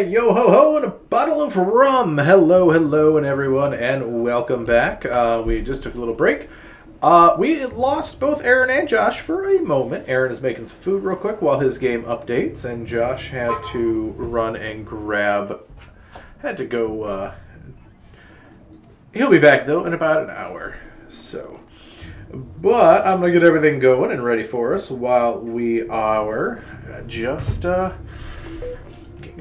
Alright, yo ho ho, and a bottle of rum! Hello, hello, and everyone, and welcome back. We just took a little break. We lost both Aaron and Josh for a moment. Aaron is making some food real quick while his game updates, and Josh had to run and grab... Had to go, He'll be back, though, in about an hour. So... But I'm going to get everything going and ready for us while we are just...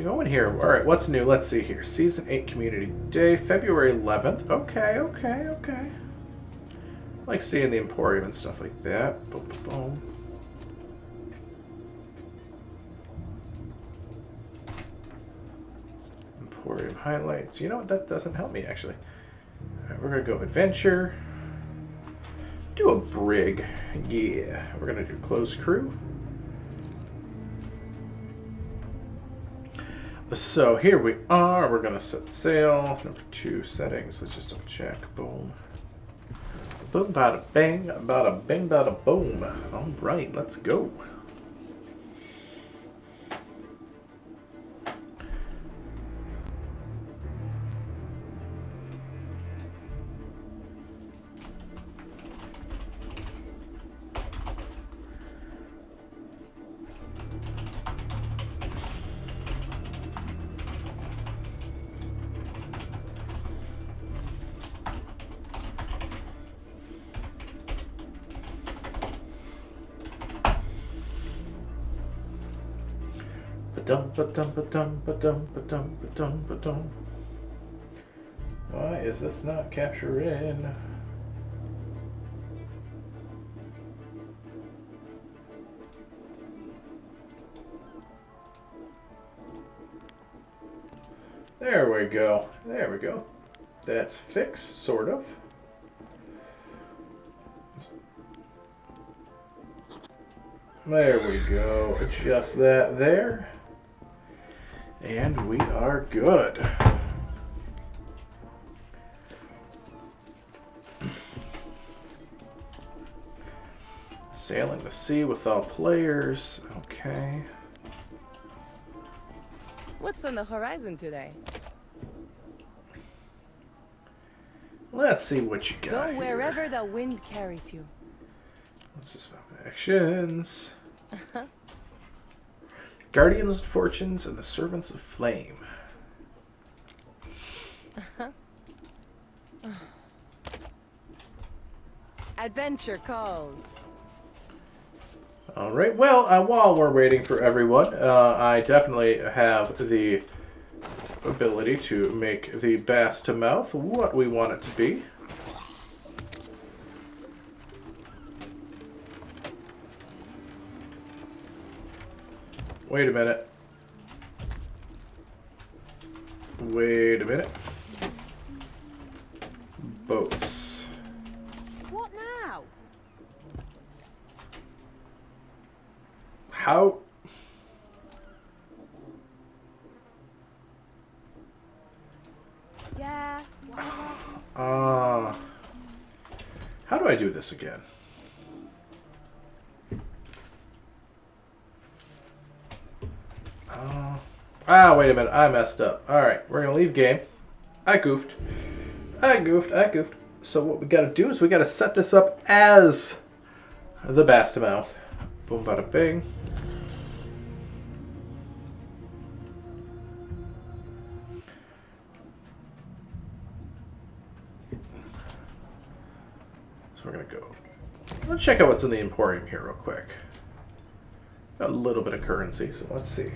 going here. Alright, what's new? Let's see here. Season 8 Community Day, February 11th. Okay. I like seeing the Emporium and stuff like that. Boom, boom, boom. Emporium highlights. You know what? That doesn't help me, actually. Alright, we're going to go Adventure. Do a Brig. Yeah. We're going to do Closed Crew. So here we are. We're going to set sail. Number 2 settings. Let's just double check. Boom. Boom, bada bang, bada bing, bada boom. All right, let's go. Why is this not capturing? There we go. There we go. That's fixed, sort of. There we go. Adjust that there. And we are good. Sailing the sea with all players. Okay. What's on the horizon today? Let's see what you got. Go wherever the wind carries you. What's this about? Actions. Guardians of Fortunes and the Servants of Flame. Adventure calls. All right. Well, while we're waiting for everyone, I definitely have the ability to make the bass to mouth what we want it to be. Wait a minute. Wait a minute. Boats. What now? How? Yeah, whatever. How do I do this again? Wait a minute. I messed up. Alright, we're going to leave game. I goofed. So what we got to do is we got to set this up as the bass to mouth. Boom, bada bing. So we're going to go. Let's check out what's in the Emporium here real quick. Got a little bit of currency, so let's see.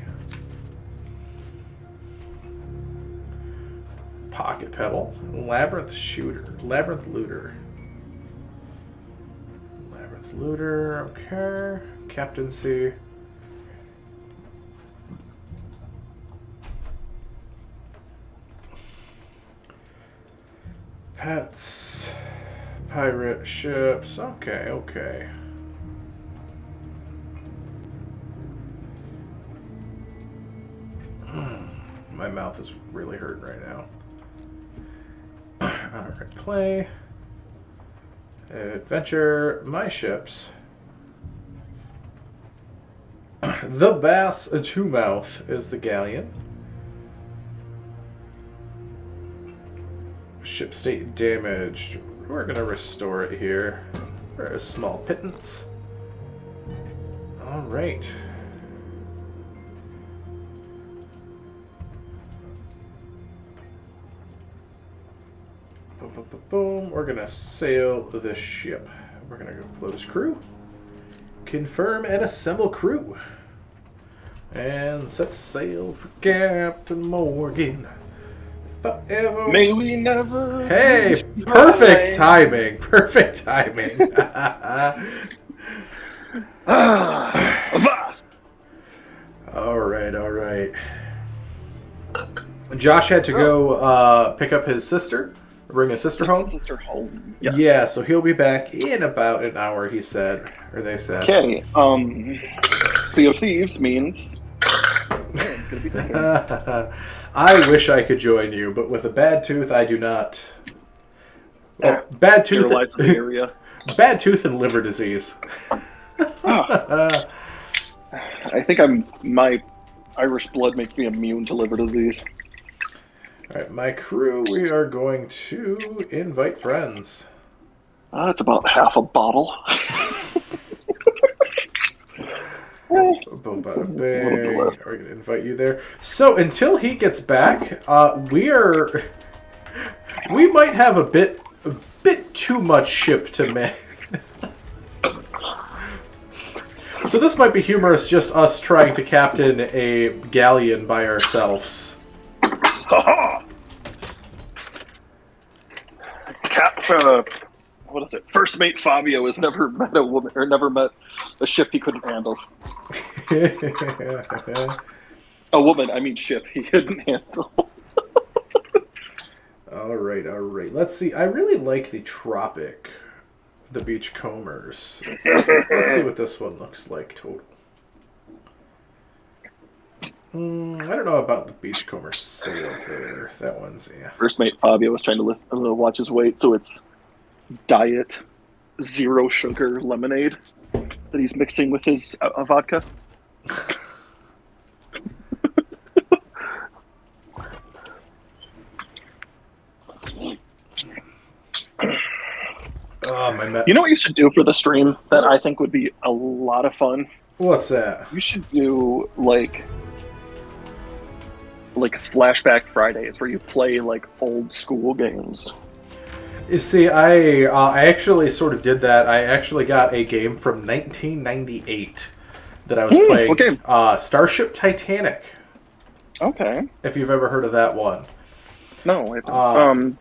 Pocket Pebble, Labyrinth Shooter, Labyrinth Looter. Labyrinth Looter, okay. Captaincy. Pets. Pirate ships, okay. My mouth is really hurting right now. Alright, play. Adventure, my ships. The Bass to Mouth is the galleon. Ship state damaged. We're gonna restore it here for a small pittance. Alright. Boom, boom, boom, boom. We're gonna sail this ship. We're gonna go close crew. Confirm and assemble crew. And set sail for Captain Morgan. Forever. May we never. Hey, perfect timing. Perfect timing. Avast! All right. Josh had to go pick up his sister, bring his sister home. Sister home. Yes. Yeah, so he'll be back in about an hour, he said, or they said. Okay. Sea of Thieves means. I wish I could join you, but with a bad tooth, I do not. Well, bad tooth. Sterilizes the area. Bad tooth and liver disease. I think my Irish blood makes me immune to liver disease. Alright, my crew, we are going to invite friends. That's about half a bottle. Boom, bada, bing. We're going to invite you there. So until he gets back, we might have a bit too much ship to man. So this might be humorous, just us trying to captain a galleon by ourselves. What is it? First mate Fabio has never met a woman, or never met a ship he couldn't handle. A woman, I mean ship, he couldn't handle. All right. Let's see. I really like the Beachcombers. Let's see what this one looks like total. I don't know about the Beachcomber sail there. That one's, yeah. First mate Fabio was trying to watch his weight, so it's diet, zero sugar lemonade that he's mixing with his vodka. You know what you should do for the stream that I think would be a lot of fun? What's that? You should do like Flashback Fridays where you play like old school games. You see, I actually sort of did that. I actually got a game from 1998 that I was playing. What game? Starship Titanic. Okay. If you've ever heard of that one. No, I haven't.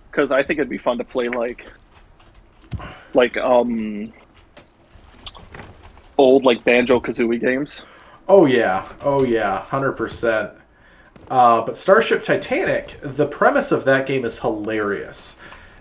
Because I think it'd be fun to play old like Banjo-Kazooie games. Oh yeah, 100%. But Starship Titanic, the premise of that game is hilarious.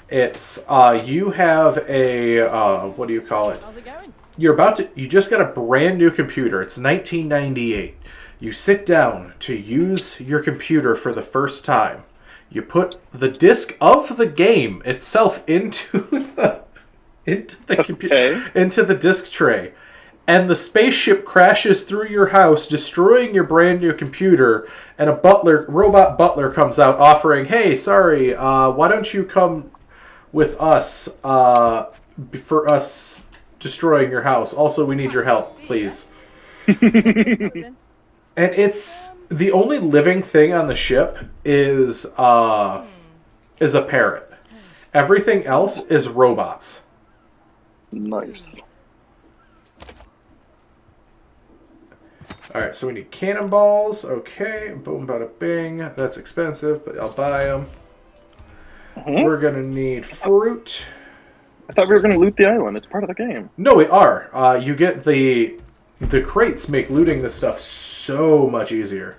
It's you have a what do you call it? How's it going? You just got a brand new computer. It's 1998. You sit down to use your computer for the first time. You put the disc of the game itself into the computer, into the disc tray, and the spaceship crashes through your house, destroying your brand new computer. And a robot butler comes out offering, "Hey, sorry, why don't you come with us for us destroying your house? Also, we need your help, please." And it's the only living thing on the ship is a parrot. Everything else is robots. Nice. Alright, so we need cannonballs. Okay, boom, bada, bing. That's expensive, but I'll buy them. We're going to need fruit. I thought we were going to loot the island. It's part of the game. No, we are. You get the crates make looting this stuff so much easier.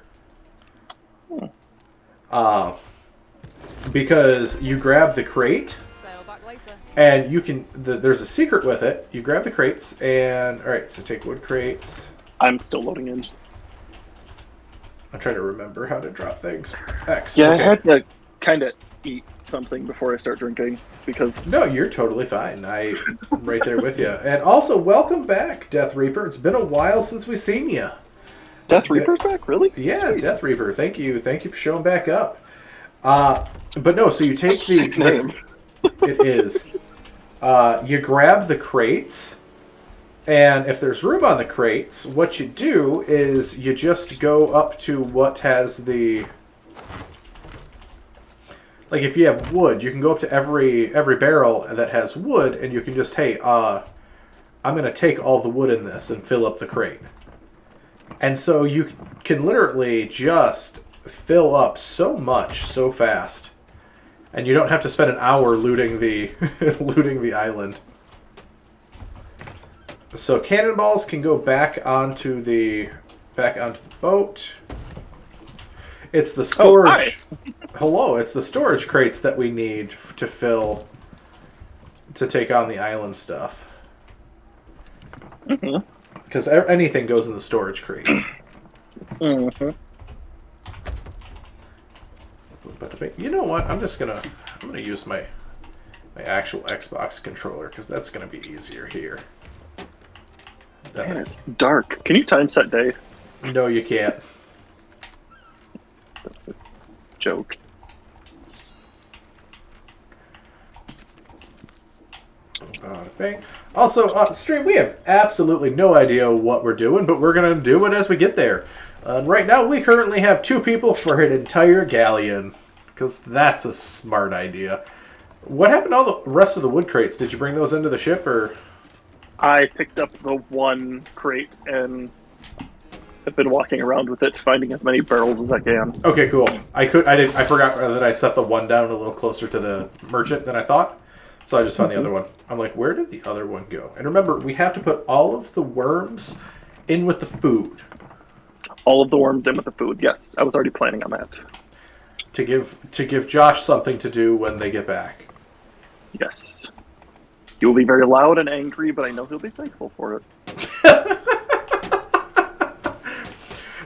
Because you grab the crate, Sail back later. and you can. There's a secret with it. You grab the crates, and all right. So take wood crates. I'm still loading in. I'm trying to remember how to drop things. X. Yeah, okay. I had to kind of eat something before I start drinking because. No, you're totally fine. I'm right there with you. And also, welcome back, Death Reaper. It's been a while since we've seen you. Death Reaper's back, really? Yeah, Sweet. Death Reaper. Thank you for showing back up. But no, so you take Sick name. it is. You grab the crates, and if there's room on the crates, what you do is you just go up to what has the... Like, if you have wood, you can go up to every barrel that has wood, and you can just, hey, I'm going to take all the wood in this and fill up the crate. And so you can literally just fill up so much so fast. And you don't have to spend an hour looting the looting the island. So cannonballs can go back onto the boat. It's the storage. Hello, it's the storage crates that we need to fill to take on the island stuff. Because anything goes in the storage crates. You know what? I'm gonna use my actual Xbox controller because that's gonna be easier here. Man, it's dark. Can you time set day? No, you can't. That's a joke. Also, stream, we have absolutely no idea what we're doing, but we're going to do it as we get there. Right now, we currently have 2 people for an entire galleon, because that's a smart idea. What happened to all the rest of the wood crates? Did you bring those into the ship, or...? I picked up the one crate and have been walking around with it, finding as many barrels as I can. Okay, cool. I forgot that I set the one down a little closer to the merchant than I thought. So I just found the other one. I'm like, where did the other one go? And remember, we have to put all of the worms in with the food. All of the worms in with the food, yes. I was already planning on that. To give Josh something to do when they get back. Yes. He will be very loud and angry, but I know he'll be thankful for it.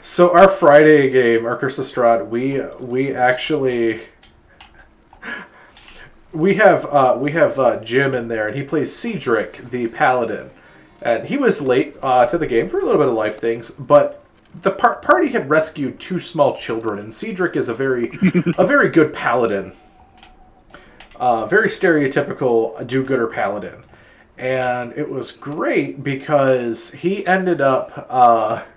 So our Friday game, our Curse of Strahd, we actually... We have Jim in there, and he plays Cedric, the paladin. And he was late to the game for a little bit of life things, but the party had rescued 2 small children, and Cedric is a very good paladin. Very stereotypical do-gooder paladin. And it was great because he ended up...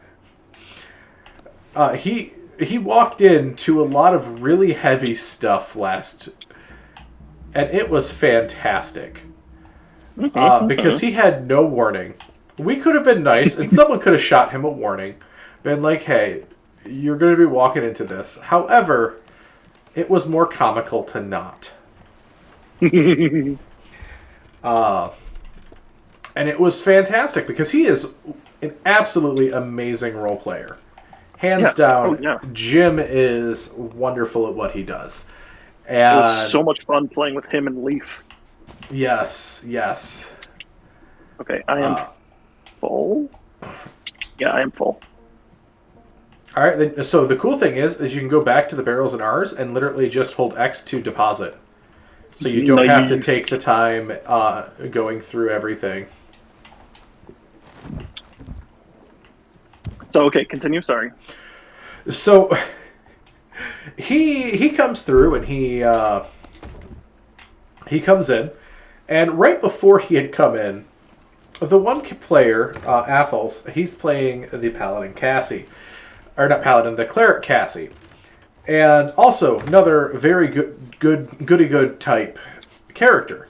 he walked into a lot of really heavy stuff and it was fantastic. Because he had no warning. We could have been nice, and someone could have shot him a warning. Been like, hey, you're going to be walking into this. However, it was more comical to not. And it was fantastic, because he is an absolutely amazing role player. Hands down, Jim is wonderful at what he does. And it was so much fun playing with him and Leaf. Yes. Okay, I am full. Yeah, I am full. All right. So the cool thing is you can go back to the barrels and R's and literally just hold X to deposit. So you don't have to take the time going through everything. So okay, continue. Sorry. So he comes through and he comes in, and right before he had come in, the one player, Athos, he's playing the Paladin Cassie. Or not Paladin, the Cleric Cassie. And also, another very goody-good type character.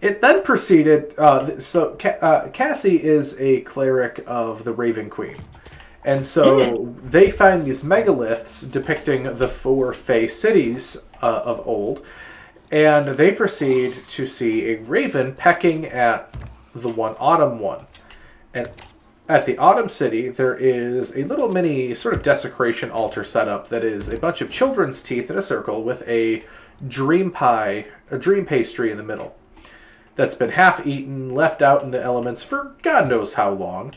It then proceeded... Cassie is a cleric of the Raven Queen. And so they find these megaliths depicting the 4 Fey cities of old, and they proceed to see a raven pecking at the one Autumn one. And at the Autumn City, there is a little mini sort of desecration altar setup that is a bunch of children's teeth in a circle with a dream pastry in the middle that's been half eaten, left out in the elements for God knows how long.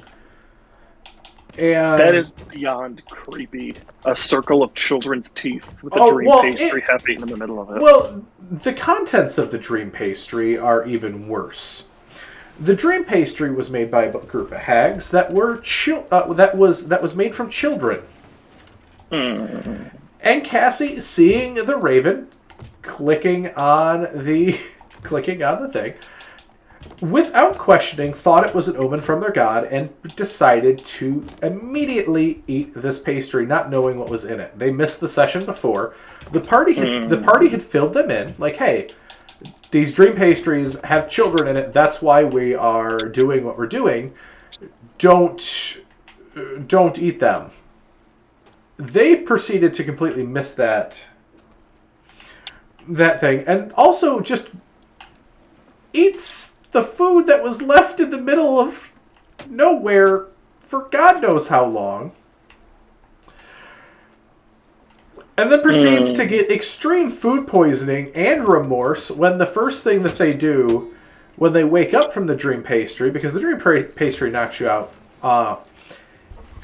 And that is beyond creepy. A circle of children's teeth with a dream pastry half eaten in the middle of it. Well, the contents of the dream pastry are even worse. The dream pastry was made by a group of hags that were that was made from children. And Cassie, seeing the raven clicking on the thing, without questioning, thought it was an omen from their god and decided to immediately eat this pastry, not knowing what was in it. They missed the session before. The party had filled them in, like, hey, these dream pastries have children in it. That's why we are doing what we're doing. Don't eat them. They proceeded to completely miss that thing, and also just eats the food that was left in the middle of nowhere for God knows how long. And then proceeds to get extreme food poisoning and remorse when the first thing that they do when they wake up from the dream pastry, because the dream pastry knocks you out,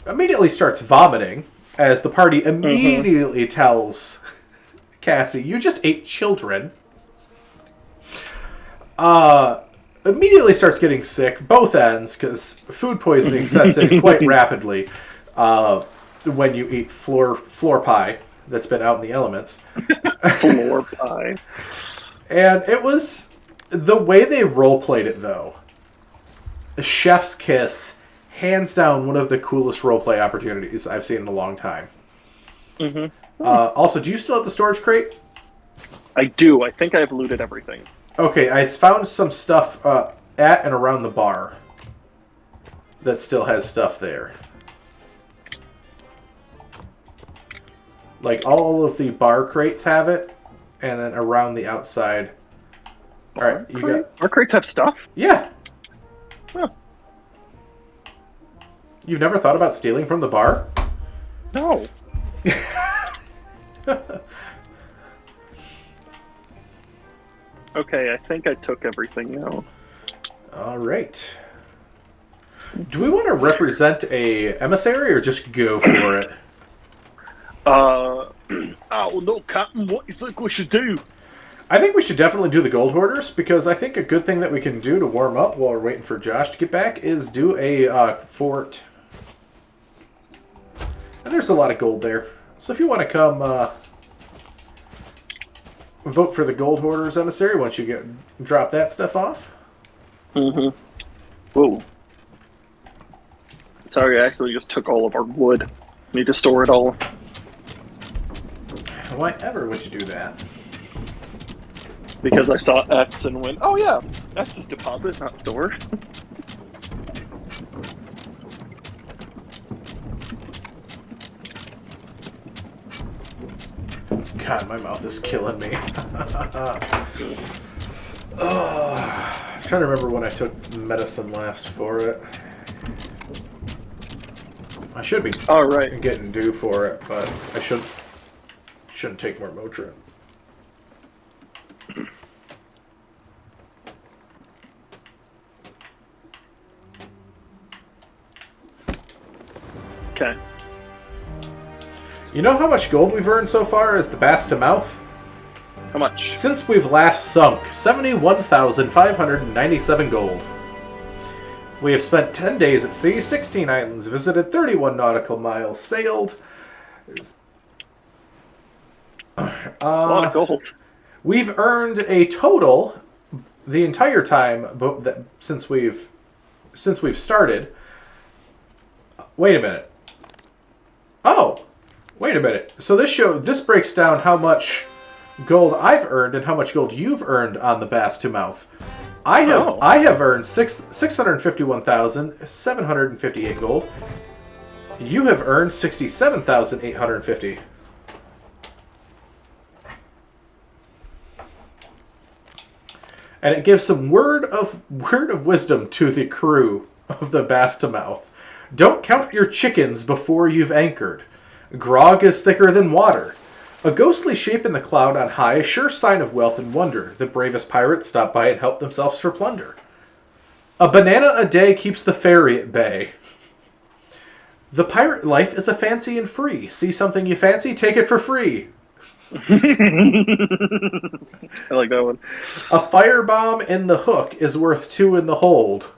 immediately starts vomiting, as the party immediately tells Cassie, you just ate children. Immediately starts getting sick, both ends, because food poisoning sets in quite rapidly when you eat floor pie that's been out in the elements. Floor pie. And it was the way they role-played it, though. Chef's kiss. Hands down, one of the coolest roleplay opportunities I've seen in a long time. Also, do you still have the storage crate? I do. I think I've looted everything. Okay, I found some stuff at and around the bar that still has stuff there. Like, all of the bar crates have it, and then around the outside. Alright, you got... Bar crates have stuff? Yeah. Huh. You've never thought about stealing from the bar? No. Okay, I think I took everything now. Alright. Do we want to represent a emissary or just go for it? Oh no, Captain, what do you think we should do? I think we should definitely do the gold hoarders, because I think a good thing that we can do to warm up while we're waiting for Josh to get back is do a fort. And there's a lot of gold there. So if you want to come vote for the gold hoarders emissary once you drop that stuff off. Whoa. Sorry, I actually just took all of our wood. Need to store it all. Why ever would you do that? Because I saw X and went, oh yeah, X is deposit, not store. God, my mouth is killing me. I'm trying to remember when I took medicine last for it. I should be getting due for it, but I shouldn't take more Motrin. Okay. You know how much gold we've earned so far as the Bass to Mouth? How much? Since we've last sunk, 71,597 gold. We have spent 10 days at sea, 16 islands visited, 31 nautical miles sailed. That's a lot of gold. We've earned a total, the entire time since we've started. Wait a minute. Oh, wait a minute. So this breaks down how much gold I've earned and how much gold you've earned on the Bass to Mouth. I have earned 651,758 gold. You have earned 67,850. And it gives some word of wisdom to the crew of the Bass to Mouth. Don't count your chickens before you've anchored. Grog is thicker than water. A ghostly shape in the cloud on high, a sure sign of wealth and wonder. The bravest pirates stop by and help themselves for plunder. A banana a day keeps the ferry at bay. The pirate life is a fancy and free. See something you fancy, take it for free. I like that one. A firebomb in the hook is worth 2 in the hold.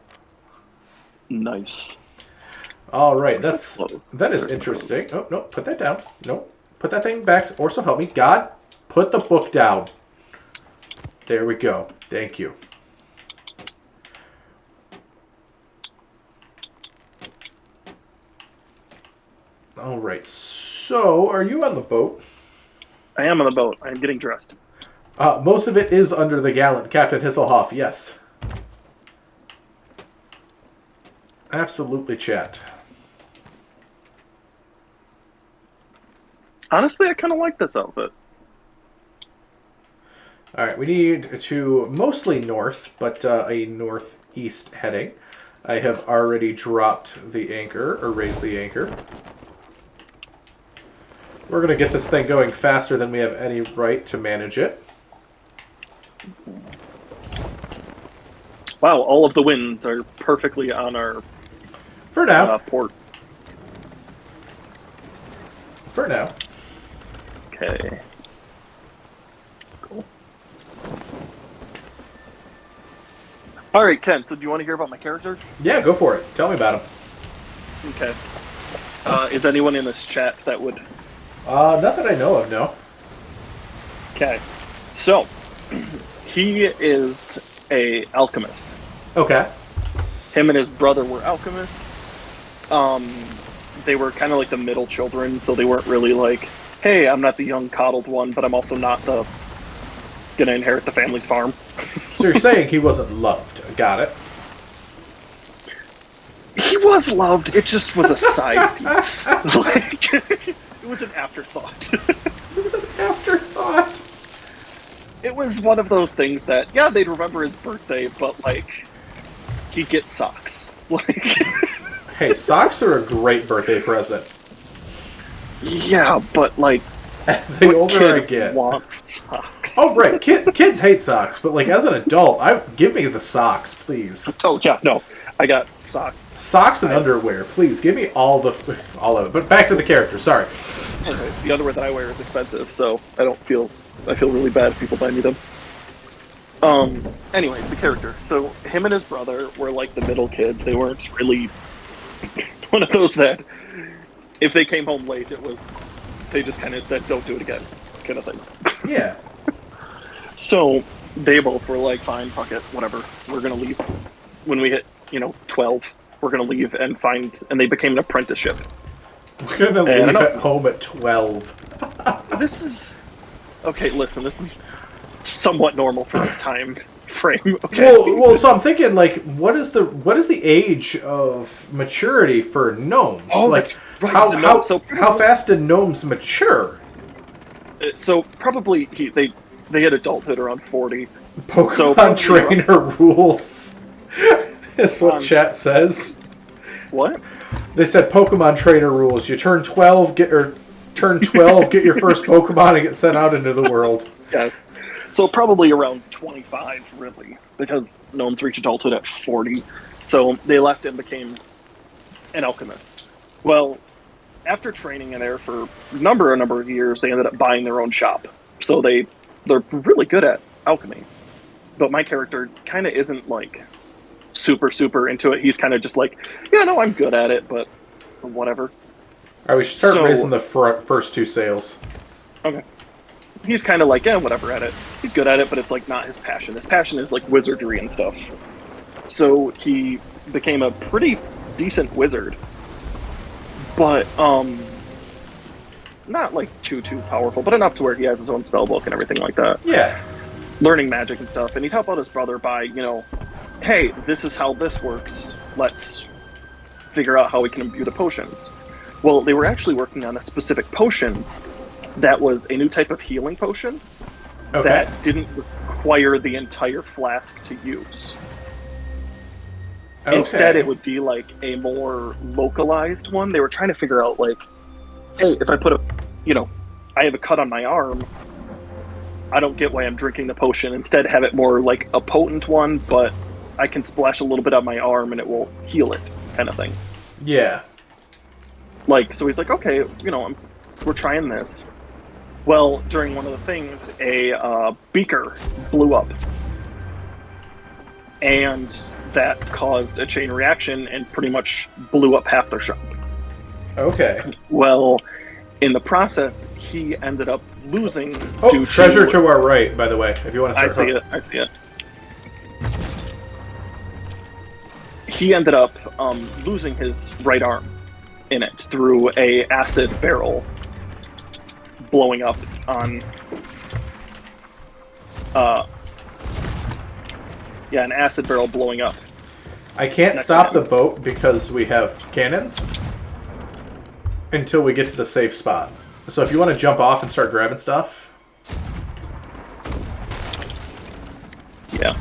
Nice. All right, that is There's interesting. Oh no, put that down. No, put that thing back. Or so help me, God, put the book down. There we go. Thank you. All right. So, are you on the boat? I am on the boat. I'm getting dressed. Most of it is under the gallant Captain Hisselhoff. Yes. Absolutely, chat. Honestly, I kind of like this outfit. All right, we need to mostly north, but a northeast heading. I have already dropped the anchor, or raised the anchor. We're going to get this thing going faster than we have any right to manage it. Wow, all of the winds are perfectly on our For now. port. For now. Okay. Cool. All right, Ken, so do you want to hear about my character? Yeah, go for it. Tell me about him. Okay. Is anyone in this chat that would... Not that I know of, no. Okay. So, he is a alchemist. Okay. Him and his brother were alchemists. They were kind of like the middle children, so they weren't really like, hey, I'm not the young coddled one, but I'm also not the gonna inherit the family's farm. So you're saying he wasn't loved. Got it. He was loved, it just was a side piece. Like, it was an afterthought. It's an afterthought. It was one of those things that, yeah, they'd remember his birthday, but, like, he'd get socks. Like, Hey, socks are a great birthday present. yeah, but, like, The older I kid get. wants socks. Oh, right. Kids hate socks, but, like, as an adult, give me the socks, please. Oh, yeah, no. I got socks. Socks and underwear, please. Give me all of it. But back to the character, sorry. Anyways, the underwear that I wear is expensive, so I feel really bad if people buy me them. Anyways, the character. So him and his brother were like the middle kids. They weren't really one of those that if they came home late, they just kind of said, "Don't do it again," kind of thing. Yeah. So they both were like, "Fine, fuck it, whatever. We're gonna leave." When we hit, 12, we're gonna leave and they became an apprenticeship. We're going to leave at home at 12. This is okay. Listen, this is somewhat normal for this time frame. Okay. Well, so I'm thinking, like, what is the age of maturity for gnomes? Oh, like, right, how fast did gnomes mature? So probably they hit adulthood around 40. Pokemon trainer rules. That's what chat says. What? They said Pokemon trainer rules. You turn 12, get your first Pokemon and get sent out into the world. Yes. So probably around 25, really, because gnomes reach adulthood at 40. So they left and became an alchemist. Well, after training in there for a number of years, they ended up buying their own shop. So they're really good at alchemy. But my character kind of isn't like super into it. He's kind of just like, yeah, no, I'm good at it, but whatever. All right, we should start raising the first 2 sails. Okay. He's kind of like, yeah, whatever at it. He's good at it, but it's like not his passion. His passion is like wizardry and stuff. So he became a pretty decent wizard, but not like too powerful, but enough to where he has his own spell book and everything like that. Yeah. Learning magic and stuff, and he'd help out his brother by, hey, this is how this works. Let's figure out how we can imbue the potions. Well, they were actually working on a specific potions that was a new type of healing potion that didn't require the entire flask to use. Okay. Instead, it would be like a more localized one. They were trying to figure out, like, hey, if I put I have a cut on my arm, I don't get why I'm drinking the potion. Instead, have it more like a potent one, but I can splash a little bit on my arm and it will heal it, kind of thing. Yeah. Like, so he's like, okay, we're trying this. Well, during one of the things, a beaker blew up, and that caused a chain reaction and pretty much blew up half their shop. Okay. Well, in the process, he ended up losing Oh, due treasure to. to our right, by the way, if you want to I start. see it. I see it. He ended up losing his right arm in it through a acid barrel blowing up on. Yeah, an acid barrel blowing up. I can't Next stop time. the boat because we have cannons until we get to the safe spot. So if you want to jump off and start grabbing stuff. Yeah.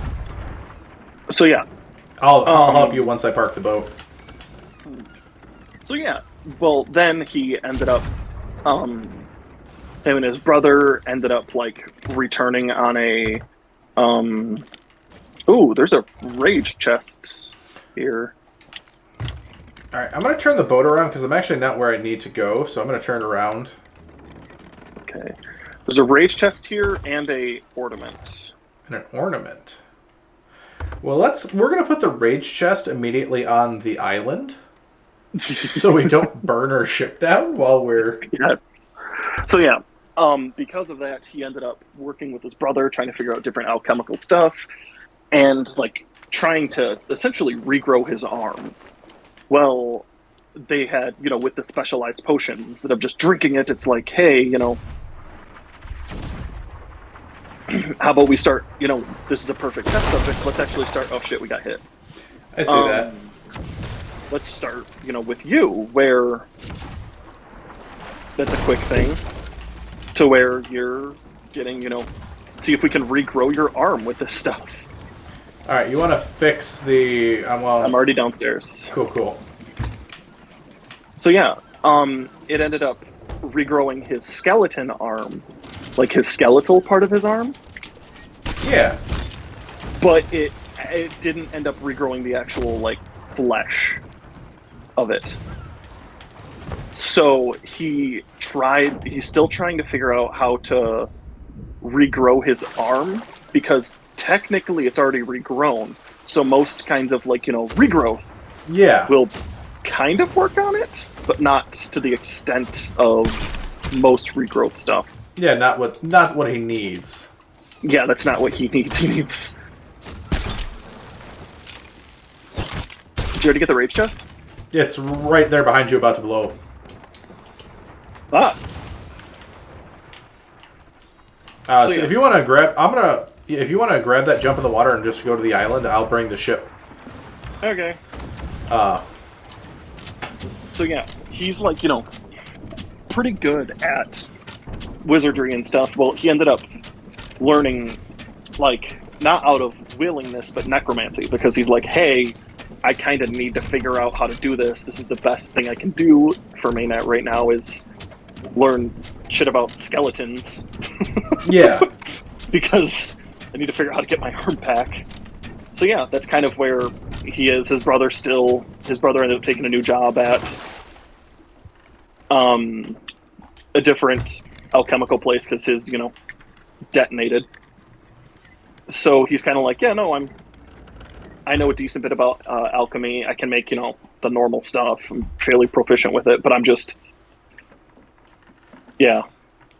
So yeah. I'll help you once I park the boat. So yeah. Well, then he ended up. Him and his brother ended up like returning on a. Ooh, there's a rage chest here. Alright, I'm going to turn the boat around because I'm actually not where I need to go, so I'm going to turn around. Okay. There's a rage chest here and a ornament. And an ornament. Well, we're going to put the rage chest immediately on the island so we don't burn our ship down while we're... Yes. So yeah, because of that, he ended up working with his brother, trying to figure out different alchemical stuff, and like trying to essentially regrow his arm. Well, they had, with the specialized potions, instead of just drinking it, it's like, hey, how about we start, this is a perfect test subject, let's actually start, oh shit, we got hit. I see that. Let's start, with you, where that's a quick thing, to where you're getting, see if we can regrow your arm with this stuff. Alright, you want to fix the... I'm already downstairs. Cool. So yeah, it ended up regrowing his skeleton arm, like his skeletal part of his arm. Yeah. But it didn't end up regrowing the actual like flesh of it. So he's still trying to figure out how to regrow his arm, because technically it's already regrown. So most kinds of like, regrowth will kind of work on it, but not to the extent of most regrowth stuff. Yeah, not what he needs. Yeah, that's not what he needs. He needs... Did you already get the rage chest? It's right there behind you, about to blow. Ah. So if you want to grab... If you want to grab that, jump in the water, and just go to the island, I'll bring the ship. Okay. So yeah, he's like, pretty good at wizardry and stuff. Well, he ended up learning, like, not out of willingness, but necromancy, because he's like, hey, I kind of need to figure out how to do this. This is the best thing I can do for mainnet right now is learn shit about skeletons. Yeah. Because I need to figure out how to get my arm back. So yeah, that's kind of where he is. His brother ended up taking a new job at a different alchemical place because his, detonated. So he's kind of like, yeah, no, I know a decent bit about alchemy. I can make, the normal stuff. I'm fairly proficient with it, but I'm just, yeah.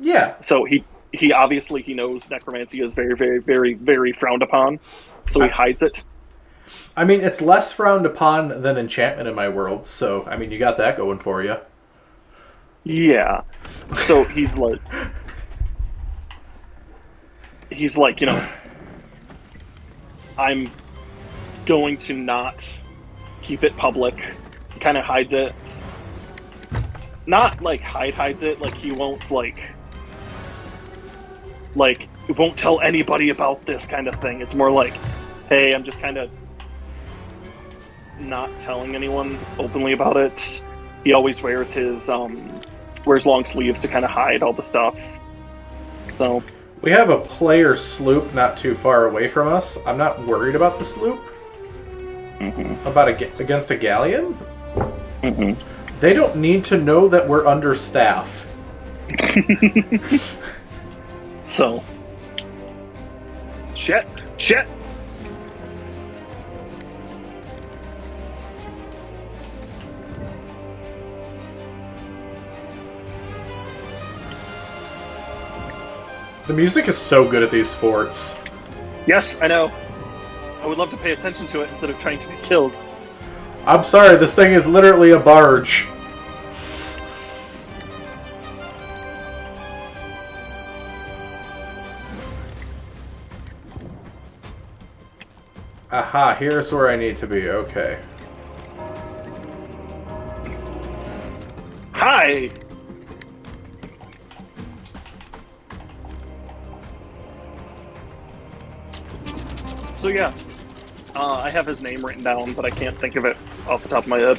Yeah. So he obviously he knows necromancy is very, very, very, very frowned upon, so he hides it. I mean, it's less frowned upon than enchantment in my world, so, I mean, you got that going for you. Yeah. So he's like, I'm going to not keep it public. He kind of hides it. Not like hides it, like he won't like won't tell anybody about this kind of thing. It's more like, hey, I'm just kind of not telling anyone openly about it. He always wears his wears long sleeves to kind of hide all the stuff. So we have a player sloop not too far away from us. I'm not worried about the sloop. Against a galleon. They don't need to know that we're understaffed. So, shit. The music is so good at these forts. Yes, I know. I would love to pay attention to it instead of trying to be killed. I'm sorry, this thing is literally a barge. Aha, here's where I need to be. Okay. Hi! So yeah, I have his name written down, but I can't think of it off the top of my head.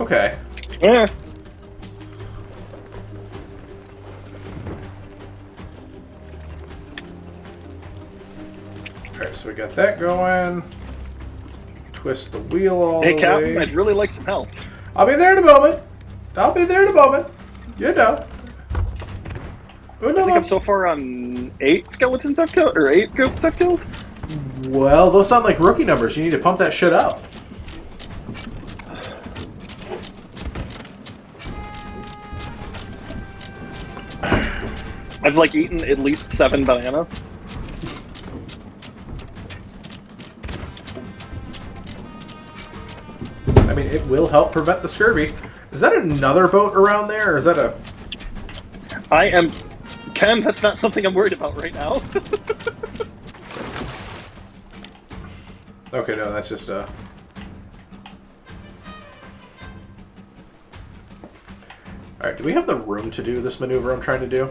Okay. Yeah. Alright, so we got that going. Twist the wheel all Hey, the Captain, way. I'd really like some help. I'll be there in a moment. You know. I think I'm so far on 8 skeletons I've killed, or 8 ghosts I've killed. Well, those sound like rookie numbers. You need to pump that shit up. I've like eaten at least 7 bananas. I mean, it will help prevent the scurvy. Is that another boat around there, or is that a... I am... Ken, that's not something I'm worried about right now. Okay, no, that's just a... Alright, do we have the room to do this maneuver I'm trying to do?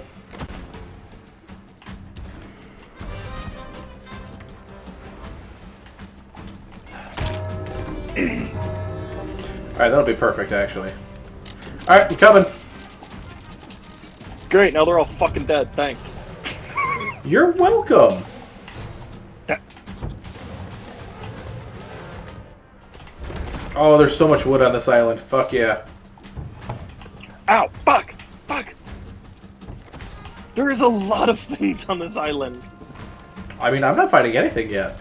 Alright, that'll be perfect, actually. Alright, I'm coming. Great, now they're all fucking dead, thanks. You're welcome. Yeah. Oh, there's so much wood on this island. Fuck yeah. Ow, fuck! There is a lot of things on this island. I mean, I'm not finding anything yet.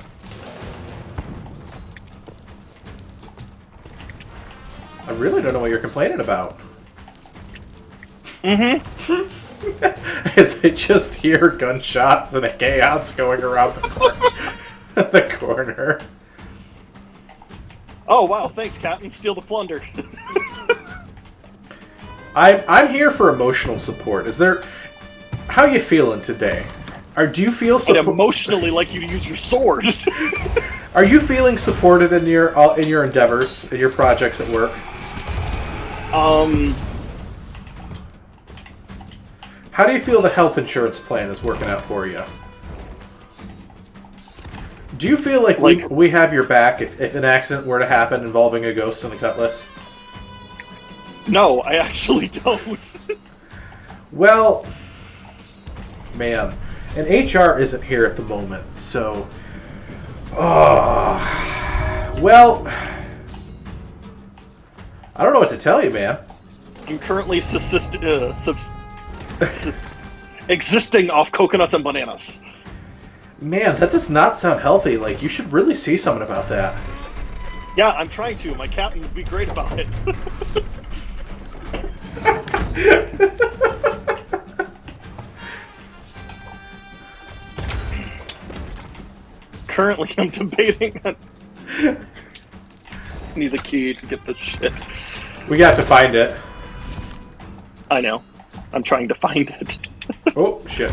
I really don't know what you're complaining about. Mm-hmm. As I just hear gunshots and a chaos going around the corner. The corner. Oh, wow, thanks, Captain. Steal the plunder. I'm here for emotional support. Is there... How you feeling today? Do you feel I'd emotionally like you to use your sword. Are you feeling supported in your endeavors, in your projects at work? How do you feel the health insurance plan is working out for you? Do you feel like we have your back if an accident were to happen involving a ghost and a cutlass? No, I actually don't. Well, man, and HR isn't here at the moment, so... well... I don't know what to tell you, man. I'm currently existing off coconuts and bananas. Man, that does not sound healthy. Like, you should really see someone about that. Yeah, I'm trying to. My captain would be great about it. Currently, I'm debating on... I need the key to get this shit. We got to find it. I know. I'm trying to find it. Oh, shit.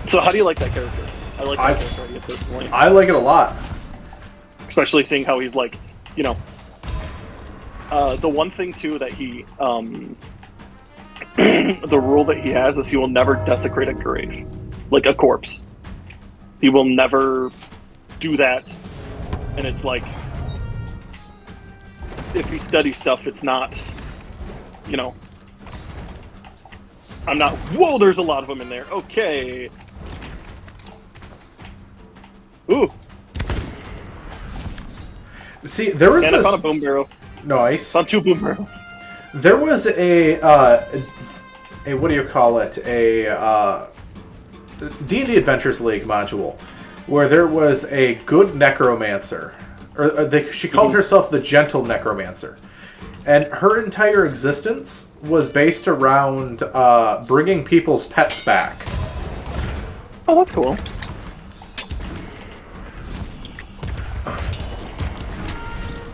So how do you like that character? I like that character already at this point. I like it a lot. Especially seeing how he's like, you know... the one thing, too, that he... the rule that he has is he will never desecrate a grave. Like a corpse. He will never do that. And it's like... if he studies stuff, it's not... You know... I'm not... Whoa, there's a lot of them in there. Okay. Ooh. See, there was And this... I found a boom barrel. Nice. Found 2 boom barrels. There was a what do you call it? A D&D Adventures League module where there was a good necromancer, she called herself the Gentle Necromancer, and her entire existence was based around bringing people's pets back. Oh, that's cool.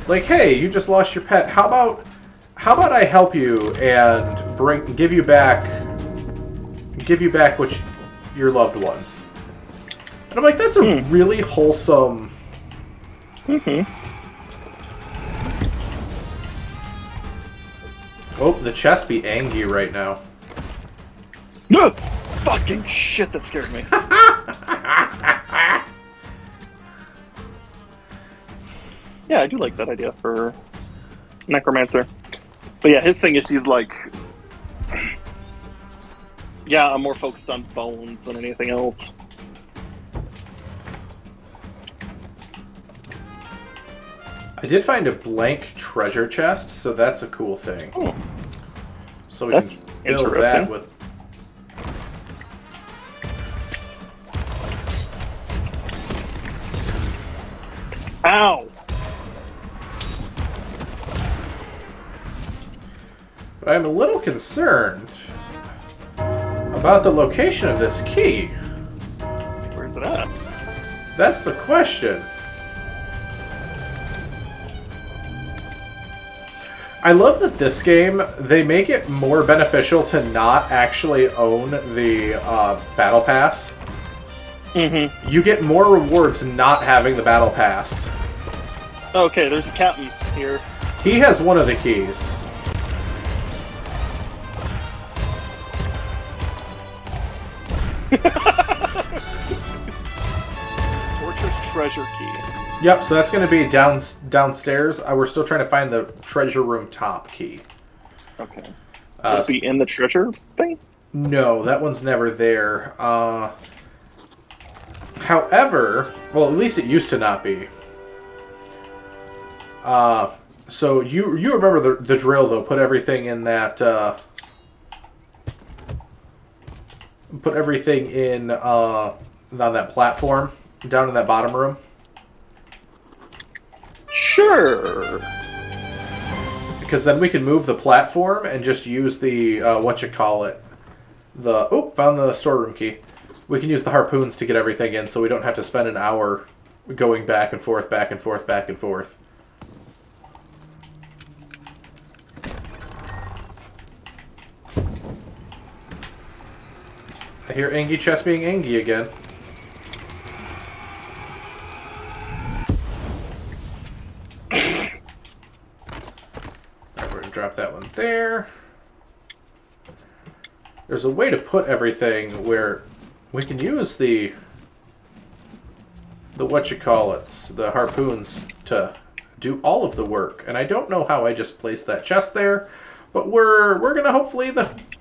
Like, hey, you just lost your pet. How about I help you and give you back your loved ones? And I'm like, that's a really wholesome. Oh, the chest be angry right now. No, fucking shit, that scared me. Yeah, I do like that idea for Necromancer. But yeah, his thing is he's like... Yeah, I'm more focused on bones than anything else. I did find a blank treasure chest, so that's a cool thing. Oh. So we That's can build that interesting. with... Ow! But I'm a little concerned about the location of this key. Where's it at? That's the question. I love that this game, they make it more beneficial to not actually own the Battle Pass. Mm-hmm. You get more rewards not having the Battle Pass. Okay, there's a captain here. He has one of the keys. Fortress treasure key. Yep, so that's going to be downstairs. We're still trying to find the treasure room top key. Okay. Would it be in the treasure thing? No, that one's never there. However, well, at least it used to not be. So you remember the drill, though. Put everything in that... put everything in on that platform down in that bottom room. Sure. Because then we can move the platform and just use the found the storeroom key. We can use the harpoons to get everything in, so we don't have to spend an hour going back and forth, back and forth, back and forth. I hear Angie chest being Angie again. Alright, we're gonna drop that one there. There's a way to put everything where we can use the the harpoons to do all of the work. And I don't know how I just placed that chest there, but we're gonna hopefully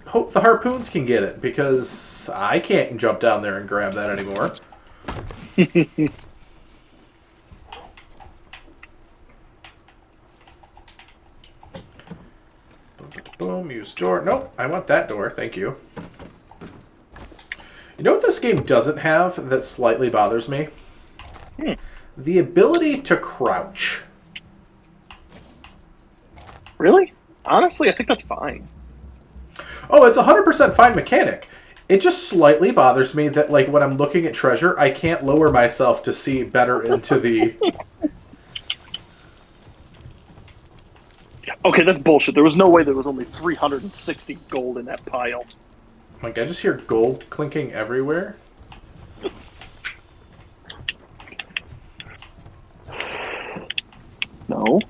hope the harpoons can get it, because I can't jump down there and grab that anymore. Boom, use door. Nope, I want that door, thank you. You know what this game doesn't have that slightly bothers me? The ability to crouch. Really? Honestly, I think that's fine. Oh, it's 100% fine mechanic. It just slightly bothers me that, like, when I'm looking at treasure, I can't lower myself to see better into the... Okay, that's bullshit. There was no way there was only 360 gold in that pile. Like, I just hear gold clinking everywhere. No.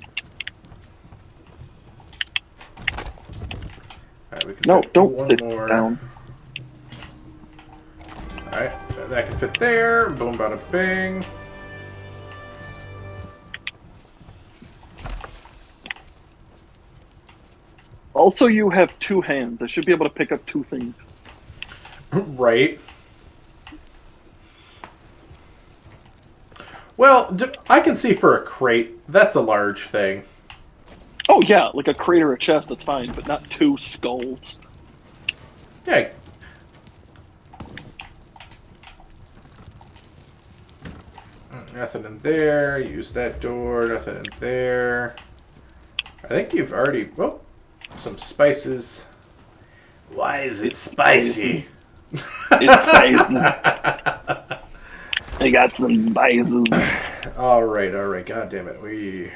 Alright, we can No, fit don't one sit more. down. Alright, that can fit there. Boom, bada bing. Also, you have two hands. I should be able to pick up two things. Right. Well, I can see for a crate, that's a large thing. Oh, Oh yeah, like a crate or a chest, that's fine, but not 2 skulls. Yeah. Nothing in there. Use that door. Nothing in there. I think you've already... Oh, some spices. Why is it spicy? It's spicy. I got some spices. Alright. God damn it.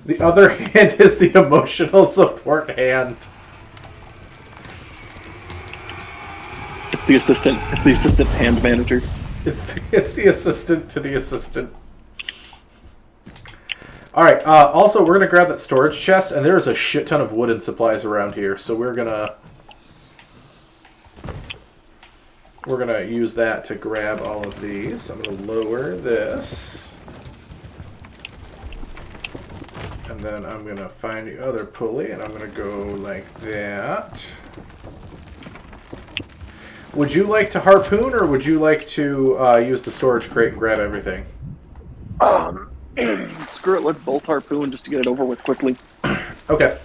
The other hand is the emotional support hand. It's the assistant. It's the assistant hand manager. It's the assistant to the assistant. Alright, also we're gonna grab that storage chest, and there's a shit ton of wooden supplies around here, so we're gonna use that to grab all of these. I'm gonna lower this. And then I'm gonna find the other pulley, and I'm gonna go like that. Would you like to harpoon, or would you like to use the storage crate and grab everything? Screw it, let's both harpoon just to get it over with quickly. Okay.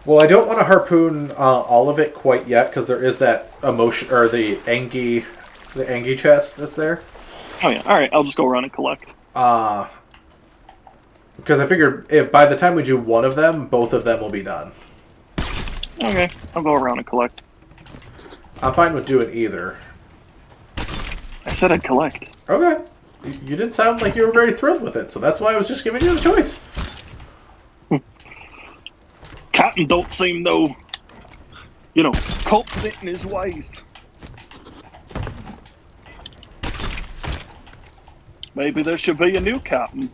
Well, I don't want to harpoon all of it quite yet, because there is that emotion, or the Angie chest that's there. Oh yeah, alright, I'll just go around and collect. Because I figured if by the time we do one of them, both of them will be done. Okay, I'll go around and collect. I'm fine with doing either. I said I'd collect. Okay. You didn't sound like you were very thrilled with it, so that's why I was just giving you the choice. Captain don't seem though, confident in his ways. Maybe there should be a new captain.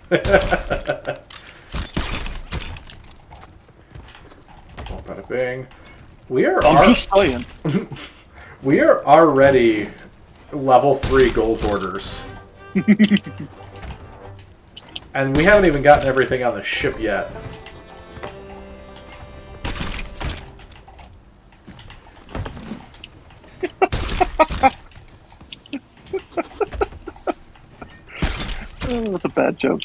Bada bing. I'm just saying. We are already level 3 gold hoarders. And we haven't even gotten everything on the ship yet. Oh, that's a bad joke.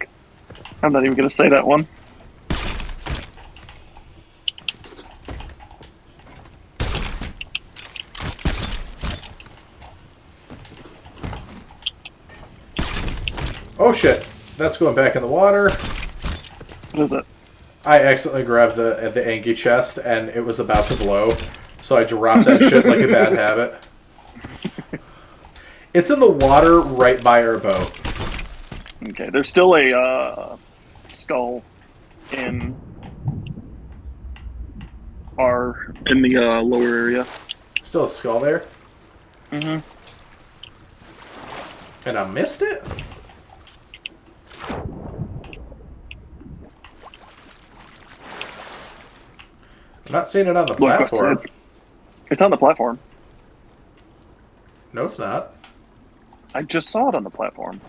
I'm not even going to say that one. Oh shit, that's going back in the water. What is it? I accidentally grabbed the Angie chest and it was about to blow, so I dropped that shit like a bad habit. It's in the water right by our boat. Okay, there's still a skull in the lower area. Still a skull there? Mm-hmm. And I missed it? I'm not seeing it on the platform. It's on the platform. No, it's not. I just saw it on the platform.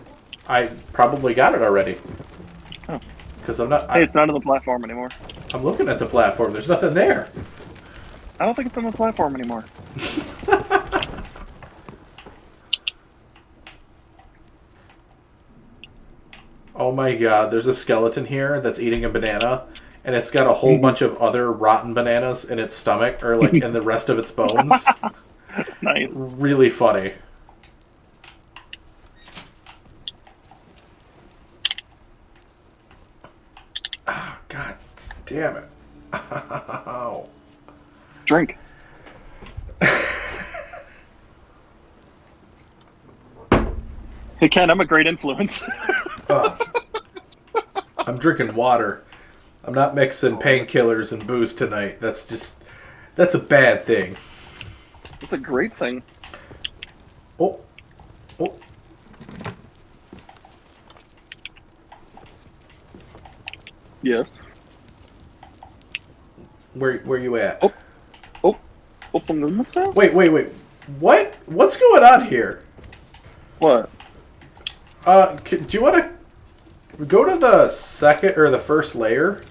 I probably got it already. Oh. Because I'm not... Hey, it's not on the platform anymore. I'm looking at the platform. There's nothing there. I don't think it's on the platform anymore. Oh my god, there's a skeleton here that's eating a banana, and it's got a whole bunch of other rotten bananas in its stomach, or like in the rest of its bones. Nice. Really funny. Oh, god damn it. Ow. Drink. Hey Ken, I'm a great influence. I'm drinking water. I'm not mixing painkillers and booze tonight. That's a bad thing. It's a great thing. Oh. Oh. Yes. Where you at? Oh. Open the what's that? Wait. What? What's going on here? What? Do you want to go to the second or the first layer?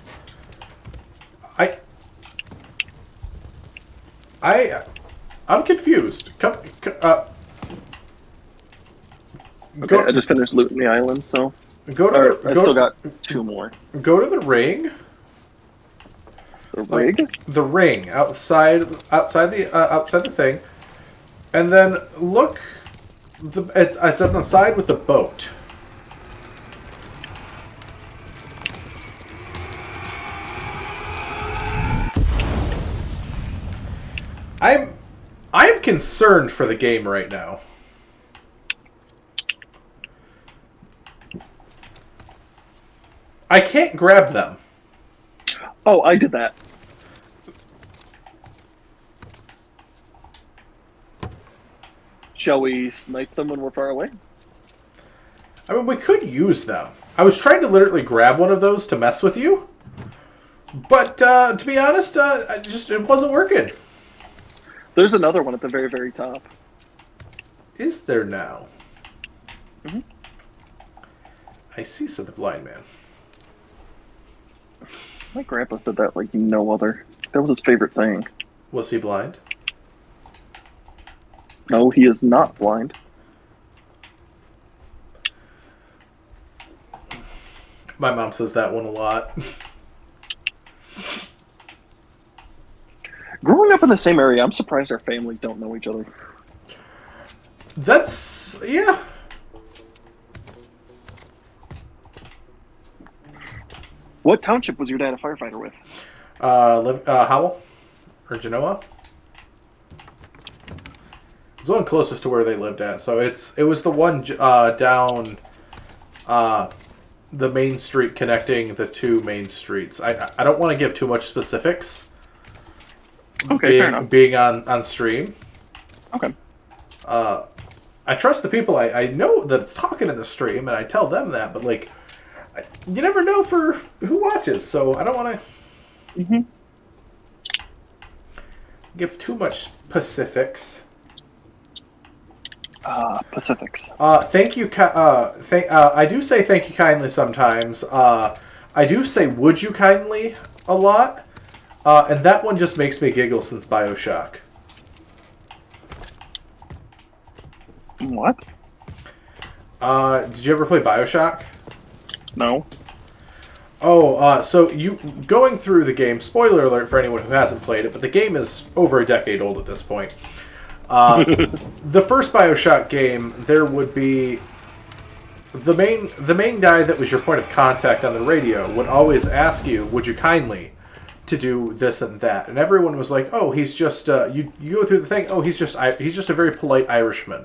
I'm confused. Okay, I just finished looting the island, so Go to Or the I still got 2 more. go to the ring. The rig? The ring outside the thing, and then look. It's on the side with the boat. I'm concerned for the game right now. I can't grab them. Oh, I did that. Shall we snipe them when we're far away? I mean, we could use them. I was trying to literally grab one of those to mess with you, but to be honest, it wasn't working. There's another one at the very, very top. Is there now? Mm-hmm. I see, said the blind man. My grandpa said that like no other. That was his favorite saying. Was he blind? No, he is not blind. My mom says that one a lot. Growing up in the same area, I'm surprised our families don't know each other. That's... yeah. What township was your dad a firefighter with? Howell? Or Genoa? It's the one closest to where they lived at. So it was the one down the main street connecting the 2 main streets. I don't want to give too much specifics. Okay, fair enough. Being on stream. Okay. I trust the people I know that's talking in the stream, and I tell them that, but like, you never know for who watches, so I don't want to give too much specifics. Pacifics. Thank you. I do say thank you kindly sometimes. I do say would you kindly a lot, and that one just makes me giggle since BioShock. What? Did you ever play BioShock? No. Oh, so you going through the game. Spoiler alert for anyone who hasn't played it, but the game is over a decade old at this point. The first BioShock game, there would be the main guy that was your point of contact on the radio would always ask you, "Would you kindly?" to do this and that, and everyone was like, "Oh, he's just you go through the thing. Oh, he's just a very polite Irishman,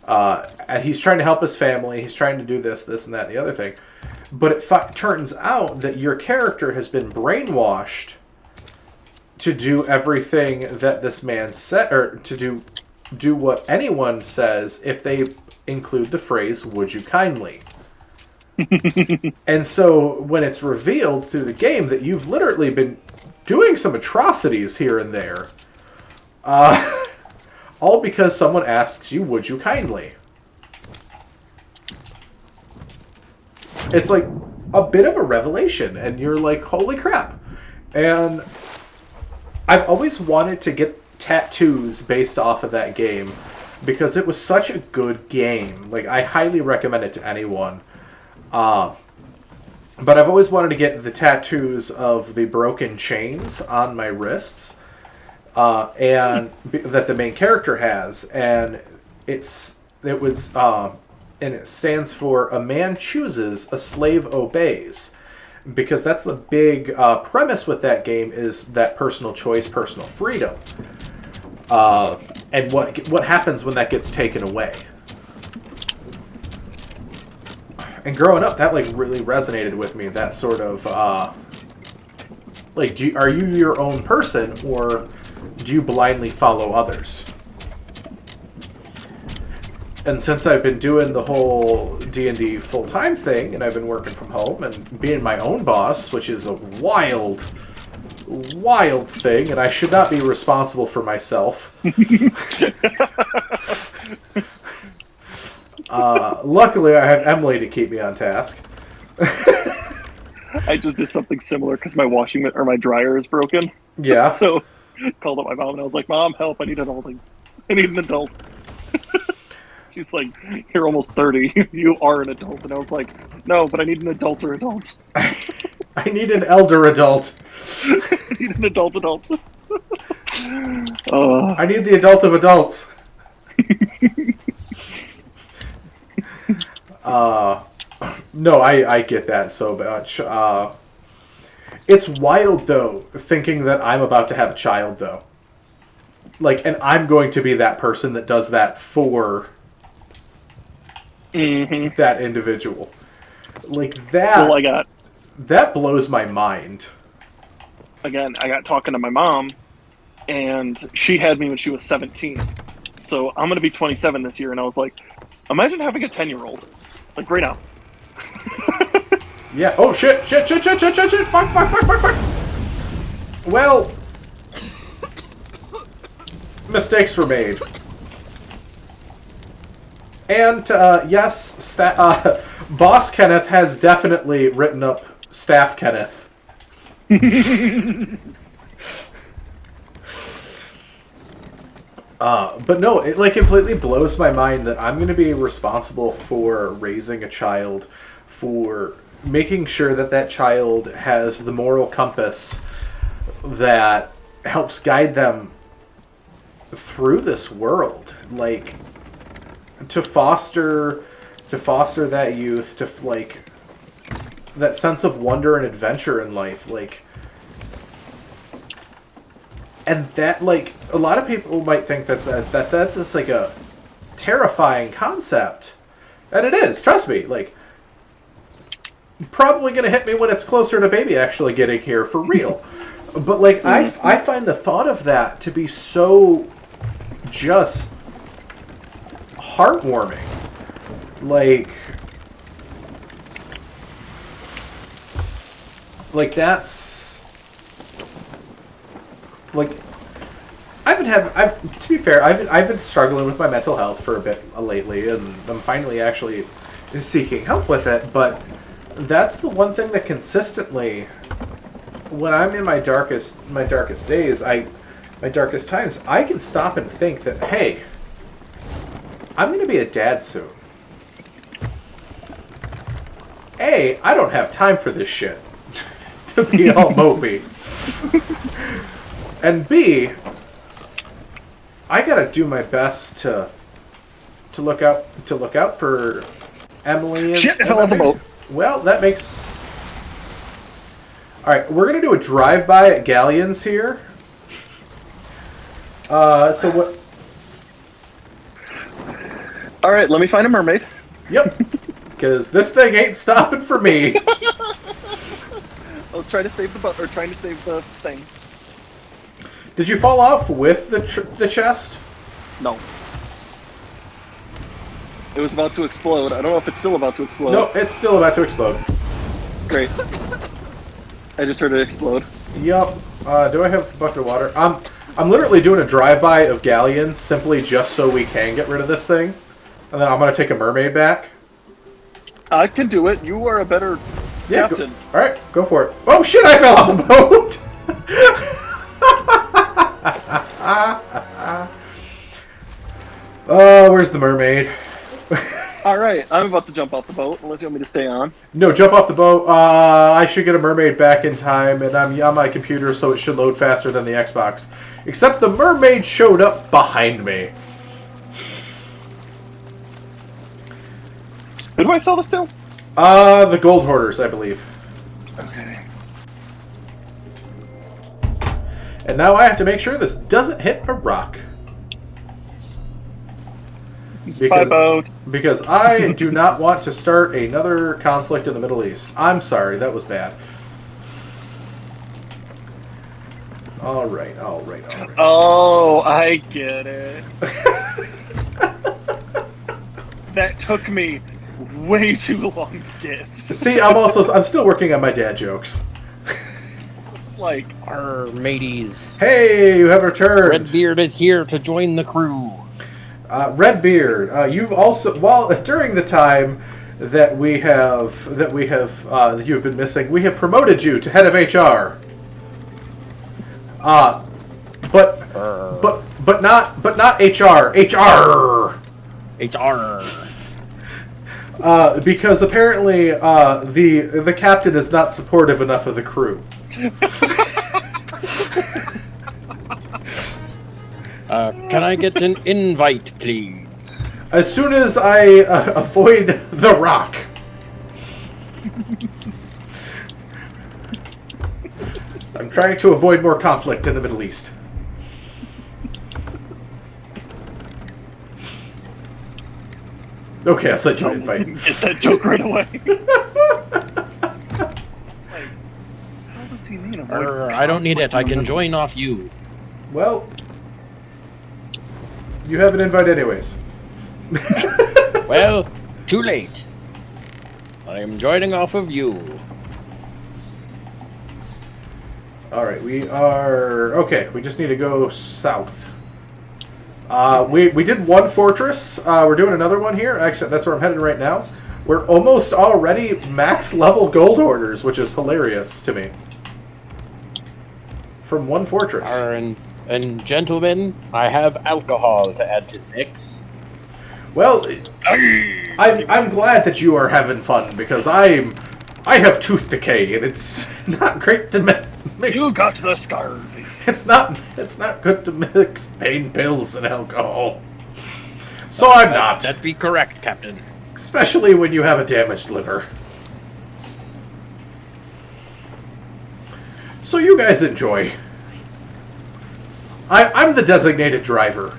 and he's trying to help his family. He's trying to do this, and that, and the other thing." But it turns out that your character has been brainwashed to do everything that this man said, or to do what anyone says if they include the phrase "Would you kindly?" And so when it's revealed through the game that you've literally been doing some atrocities here and there, all because someone asks you, "Would you kindly?" It's like a bit of a revelation, and you're like, holy crap. And I've always wanted to get tattoos based off of that game because it was such a good game. Like, I highly recommend it to anyone. But I've always wanted to get the tattoos of the broken chains on my wrists, and that the main character has, and it stands for "A man chooses, a slave obeys," because that's the big premise with that game, is that personal choice, personal freedom, and what happens when that gets taken away. And growing up, that like really resonated with me. That sort of like, are you your own person, or do you blindly follow others? And since I've been doing the whole D&D full-time thing, and I've been working from home and being my own boss, which is a wild thing, and I should not be responsible for myself. Luckily, I have Emily to keep me on task. I just did something similar because my my dryer is broken. Yeah. So called up my mom and I was like, "Mom, help! I need an adult. I need an adult." She's like, "You're almost 30. You are an adult." And I was like, No, but I need an adult or adult. I need an elder adult. I need an adult. I need the adult of adults. No, I get that so much. It's wild, though, thinking that I'm about to have a child, though. Like, and I'm going to be that person that does that for that individual. Like, that... Well, that blows my mind. Again, I got talking to my mom, and she had me when she was 17. So I'm going to be 27 this year, and I was like, imagine having a 10-year-old. Like, right now. Yeah. Oh, shit. Fuck. Well, mistakes were made. And, yes, Boss Kenneth has definitely written up Staff Kenneth. But no, it like completely blows my mind that I'm going to be responsible for raising a child, for making sure that that child has the moral compass that helps guide them through this world. Like, to foster that youth, to like that sense of wonder and adventure in life, like. And that, like, a lot of people might think that's just, like, a terrifying concept. And it is, trust me. Like, probably going to hit me when it's closer to baby actually getting here, for real. But, like, I find the thought of that to be so just heartwarming. Like, that's... Like, to be fair, I've been struggling with my mental health for a bit lately, and I'm finally actually seeking help with it. But that's the one thing that consistently, when I'm in my darkest days, my darkest times, I can stop and think that, hey, I'm going to be a dad soon. A, I don't have time for this shit to be all mopey. And B, I gotta do my best to look out for Emily. And, shit, I fell off the boat. Well, that makes. All right, we're gonna do a drive-by at Galleons here. So what? All right, let me find a mermaid. Yep, because this thing ain't stopping for me. I was trying to save the thing. Did you fall off with the chest? No. It was about to explode. I don't know if it's still about to explode. No, it's still about to explode. Great. I just heard it explode. Yup. Do I have a bucket of water? I'm literally doing a drive-by of Galleons simply just so we can get rid of this thing. And then I'm going to take a mermaid back. I can do it. You are a better captain. Alright, go for it. Oh shit, I fell off the boat! Oh, where's the mermaid? Alright, I'm about to jump off the boat, unless you want me to stay on. No, jump off the boat. I should get a mermaid back in time, and I'm on my computer, so it should load faster than the Xbox. Except the mermaid showed up behind me. Who do I sell this to? The gold hoarders, I believe. Okay. And now I have to make sure this doesn't hit a rock. Bye, boat. Because I do not want to start another conflict in the Middle East. I'm sorry, that was bad. Alright. Oh, I get it. That took me way too long to get. See, I'm still working on my dad jokes. Like, Our mateys. Hey, you have returned. Redbeard is here to join the crew. Redbeard, you've also during the time that you've been missing, we have promoted you to head of HR. But not HR. HR. HR. Because apparently the captain is not supportive enough of the crew. Can I get an invite, please? As soon as I avoid the rock. I'm trying to avoid more conflict in the Middle East. Okay, I'll send you an invite. Get that joke right away. How does he mean? I don't need it. I can join off you. Well, you have an invite anyways. Well, too late. I am joining off of you. Alright, we are... Okay, we just need to go south. We did one fortress. We're doing another one here. Actually, that's where I'm headed right now. We're almost already max level gold orders, which is hilarious to me. From one fortress. And gentlemen, I have alcohol to add to the mix. Well, I'm glad that you are having fun, because I have tooth decay, and it's not great to mix. You got the scurvy. It's not good to mix pain pills and alcohol. So I'm not. That'd be correct, Captain. Especially when you have a damaged liver. So you guys enjoy. I'm the designated driver.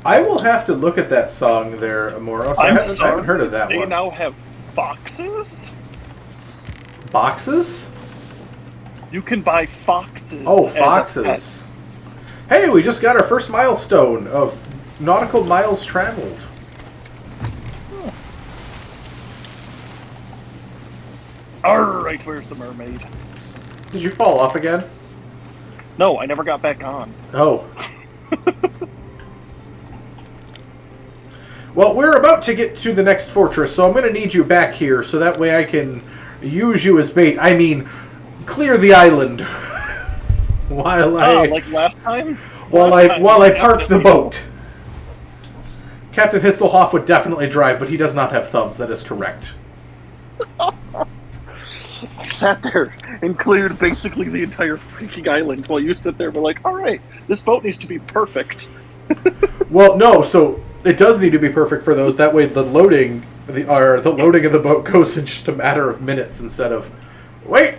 I will have to look at that song there, Amoros. I haven't heard of that they one. Now have foxes? Boxes? You can buy foxes. Oh, as a foxes. Hey, we just got our first milestone of nautical miles traveled. Alright, where's the mermaid? Did you fall off again? No, I never got back on. Oh. Well, we're about to get to the next fortress, so I'm going to need you back here so that way I can use you as bait. I mean, clear the island while I like last time? while I park the boat. Captain Hisselhoff would definitely drive, but he does not have thumbs. That is correct. I sat there and cleared basically the entire freaking island while you sit there and were like, alright, this boat needs to be perfect. Well, no, so it does need to be perfect for those. That way the loading of the boat goes in just a matter of minutes instead of wait.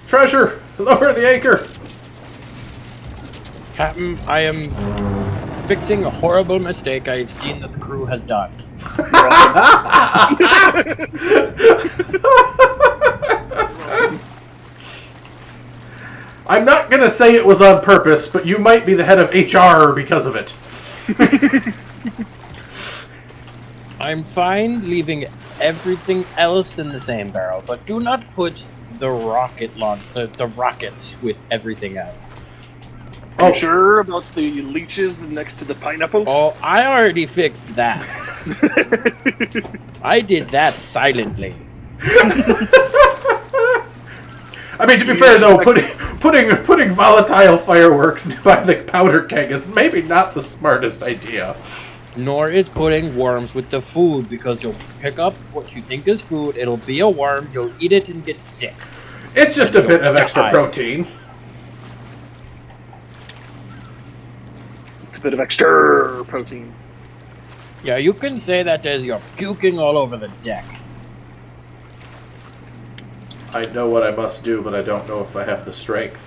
Treasure! Lower the anchor! Captain, I am fixing a horrible mistake I've seen that the crew has done. I'm not gonna say it was on purpose, but you might be the head of HR because of it. I'm fine leaving everything else in the same barrel, but do not put the rockets with everything else. Are you sure about the leeches next to the pineapples? Oh, I already fixed that. I did that silently. I mean, to be fair though, putting volatile fireworks by the powder keg is maybe not the smartest idea. Nor is putting worms with the food, because you'll pick up what you think is food, it'll be a worm, you'll eat it and get sick. It's just a bit of extra protein. It's a bit of extra protein. Yeah, you can say that as you're puking all over the deck. I know what I must do, but I don't know if I have the strength.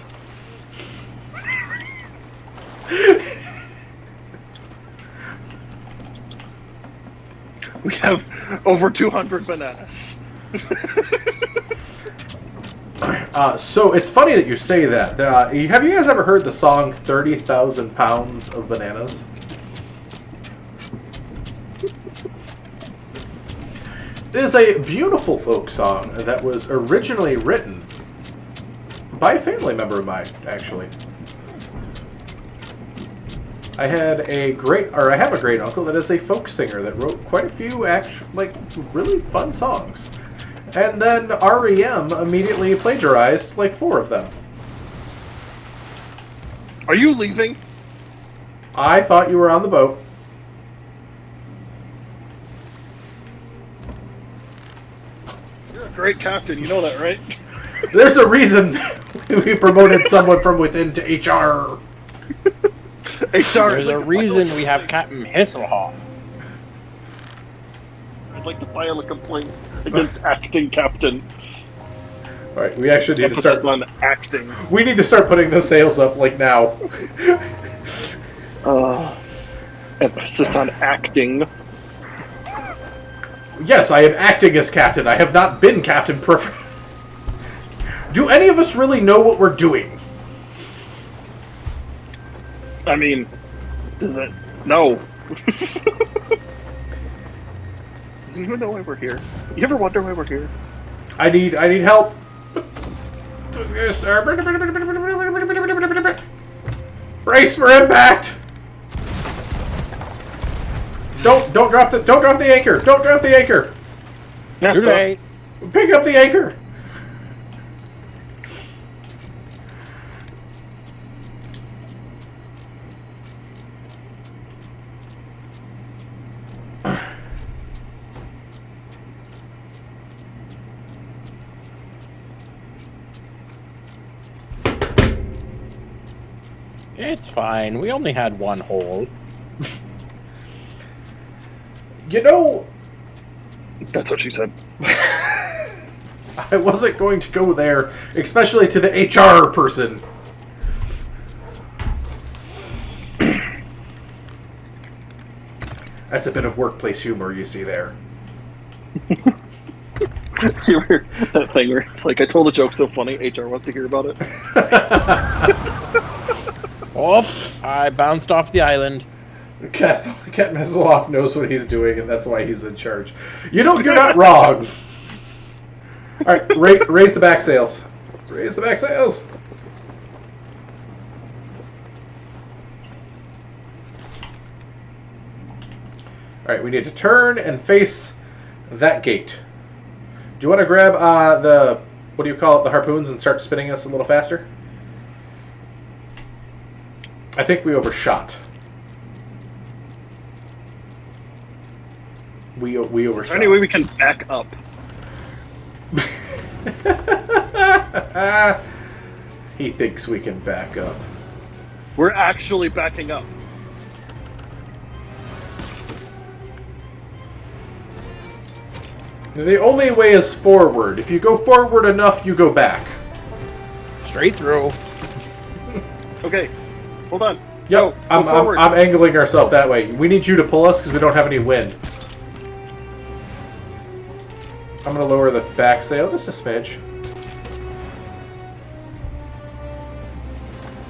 We have over 200 bananas. So it's funny that you say that. Have you guys ever heard the song 30,000 Pounds of Bananas? It is a beautiful folk song that was originally written by a family member of mine, actually. I have a great uncle that is a folk singer that wrote quite a few really fun songs. And then REM immediately plagiarized like 4 of them. Are you leaving? I thought you were on the boat. You're a great captain, you know that, right? There's a reason we promoted someone from within to HR. There's a reason we have Captain Hisselhoff. I'd like to file a complaint against acting captain. All right, we actually need to Emphasis start on acting. We need to start putting those sails up like now. Emphasis on acting. Yes, I am acting as captain. I have not been captain. Do any of us really know what we're doing? I mean, is it? No. Does anyone know why we're here? You ever wonder why we're here? I need help. Brace for impact. Don't drop the anchor. Don't drop the anchor. Too late. Pick up the anchor. It's fine. We only had 1 hole. You know, That's what she said. I wasn't going to go there, especially to the HR person. That's a bit of workplace humor you see there. Do you hear that thing where it's like, I told a joke so funny, HR wants to hear about it? Oh, I bounced off the island. Captain Messeloff knows what he's doing, and that's why he's in charge. You know, you're not wrong. All right, raise the back sails. Raise the back sails. All right, we need to turn and face that gate. Do you want to grab the, what do you call it, the harpoons and start spinning us a little faster? I think we overshot. We overshot. Is there any way we can back up? He thinks we can back up. We're actually backing up. The only way is forward. If you go forward enough, you go back. Straight through. Okay, hold on. Yep, Go I'm forward. angling ourselves that way. We need you to pull us because we don't have any wind. I'm going to lower the back sail just a smidge.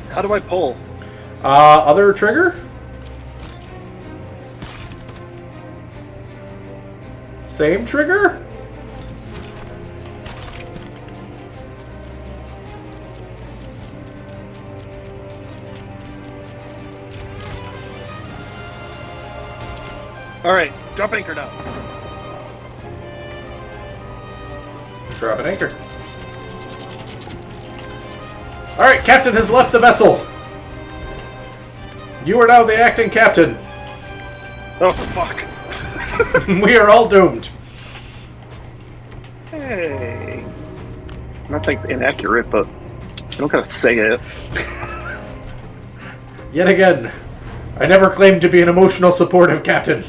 How do I pull? Other trigger? Same trigger? Alright, drop anchor now. Drop an anchor. Alright, captain has left the vessel. You are now the acting captain. Oh, fuck. We are all doomed. Hey. I'm not saying it's inaccurate, but I don't gotta say it. Yet again, I never claimed to be an emotional, supportive captain.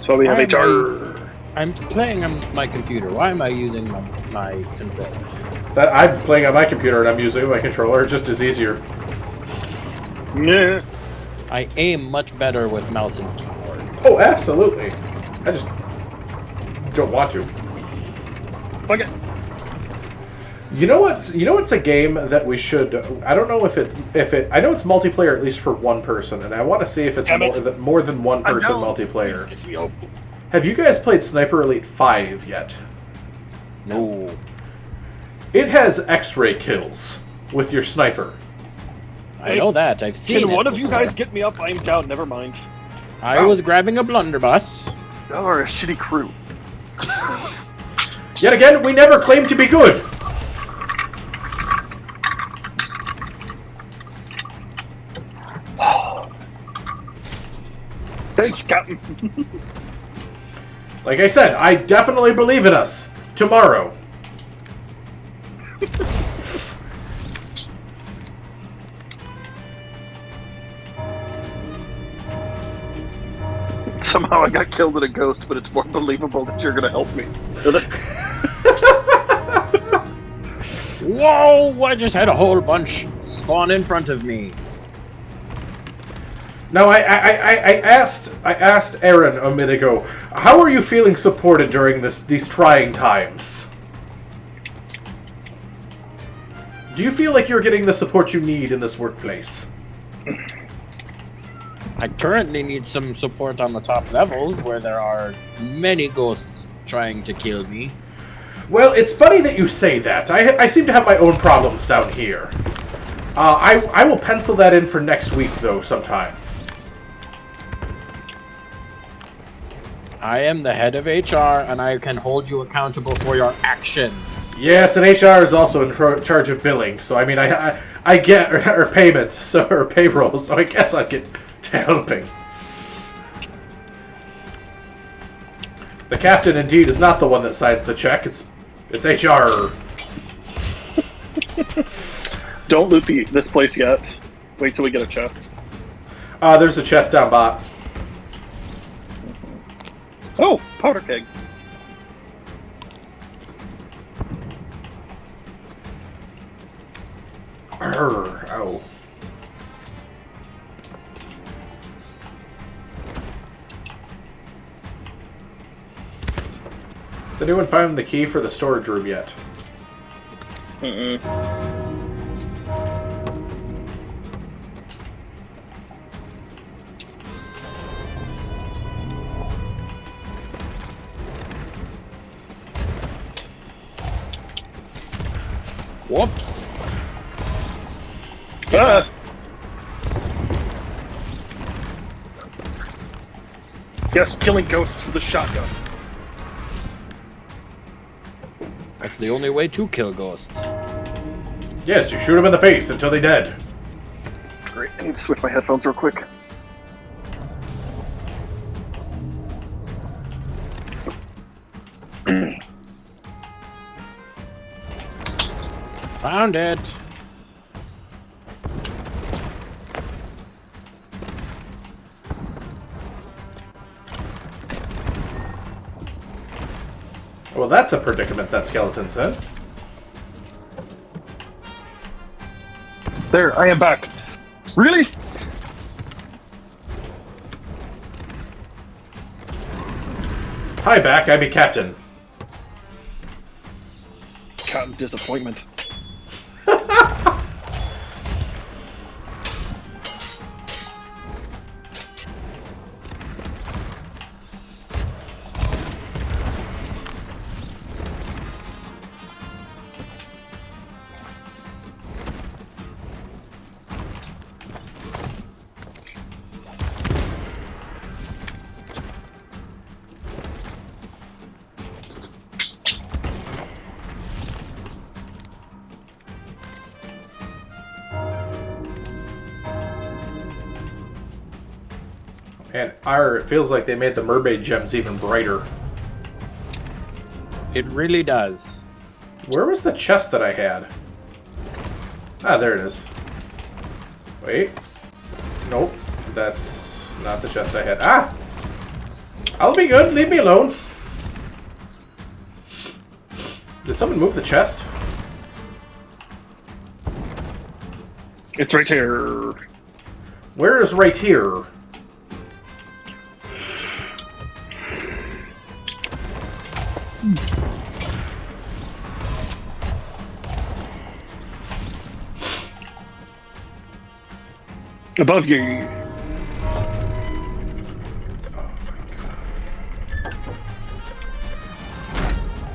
So we have Why am HR. I'm playing on my computer. Why am I using my controller? That I'm playing on my computer and I'm using my controller. It just is easier. Nah. I aim much better with mouse and keyboard. Oh, absolutely. I just don't want to. Fuck it. You know what? You know what's a game that we should. I don't know if it. I know it's multiplayer at least for one person, and I want to see if it's more than one person multiplayer. Have you guys played Sniper Elite 5 yet? No. It has X-ray kills with your sniper. I know that. I've seen Can it one of you before. guys get me up? I'm down. Never mind. I was grabbing a blunderbuss. Y'all are a shitty crew. Yet again, we never claimed to be good. Thanks, Captain. Like I said, I definitely believe in us. Tomorrow. Somehow I got killed in a ghost, but it's more believable that you're gonna help me. Whoa! I just had a whole bunch spawn in front of me. Now, I asked Aaron a minute ago, how are you feeling supported during these trying times? Do you feel like you're getting the support you need in this workplace? I currently need some support on the top levels, where there are many ghosts trying to kill me. Well, it's funny that you say that. I seem to have my own problems down here. I will pencil that in for next week, though, sometime. I am the head of HR, and I can hold you accountable for your actions. Yes, and HR is also in charge of billing, so I mean, I get or payment, so or payroll, so I guess I get to helping. The captain, indeed, is not the one that signs the check. It's HR. Don't loot this place yet. Wait till we get a chest. There's a chest down bot. Oh, powder keg. Arr, ow. Has anyone found the key for the storage room yet? Mm-mm. Whoops. Ah! Yes, killing ghosts with a shotgun. That's the only way to kill ghosts. Yes, you shoot them in the face until they're dead. Great, I need to switch my headphones real quick. Found it. Well, that's a predicament that skeleton's in. There, I am back. Really? Hi, back. I be captain. God, disappointment. And it feels like they made the mermaid gems even brighter. It really does. Where was the chest that I had? Ah, there it is. Wait. Nope. That's not the chest I had. Ah! I'll be good. Leave me alone. Did someone move the chest? It's right here. Where is right here? Above you.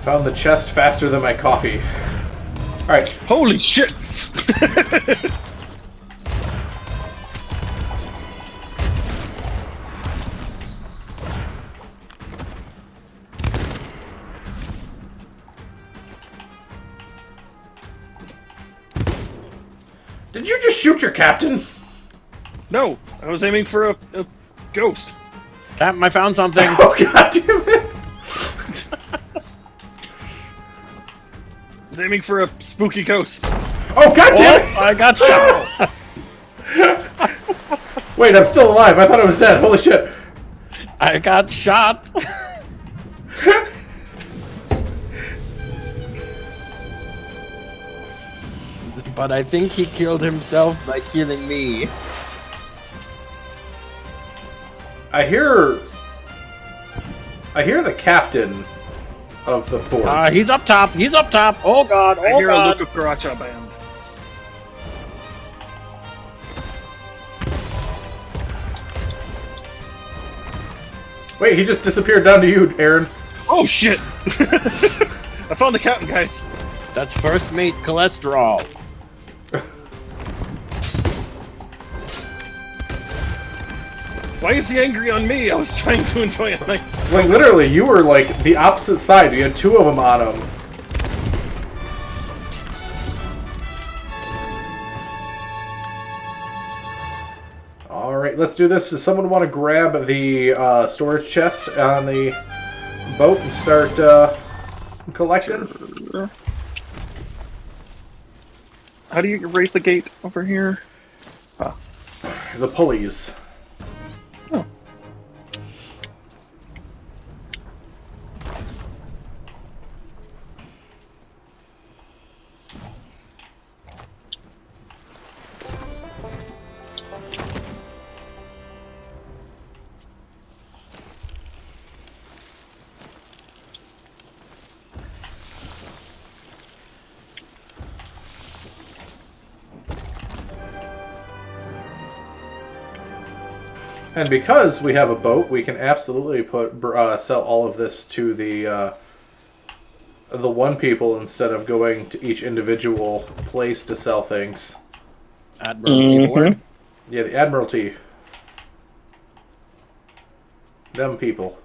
Found the chest faster than my coffee. Alright. Holy shit! Did you just shoot your captain? No, I was aiming for a ghost. Captain, I found something. Oh, god damn it. I was aiming for a spooky ghost. Oh, god damn it. I got shot. Wait, I'm still alive. I thought I was dead. Holy shit. I got shot. But I think he killed himself by killing me. I hear the captain of the fort. He's up top. He's up top. Oh god. I Oh hear a god. Luca Caracha band. Wait, he just disappeared down to you, Aaron. Oh shit! I found the captain, guys. That's first mate cholesterol. Why is he angry on me? I was trying to enjoy a nice. Like, literally, you were, like, the opposite side. You had two of them on him. Alright, let's do this. Does someone want to grab the storage chest on the boat and start collecting? Sure. How do you raise the gate over here? The pulleys. Oh. And because we have a boat, we can absolutely sell all of this to the one people instead of going to each individual place to sell things. Admiralty board. Yeah, the Admiralty. Them people.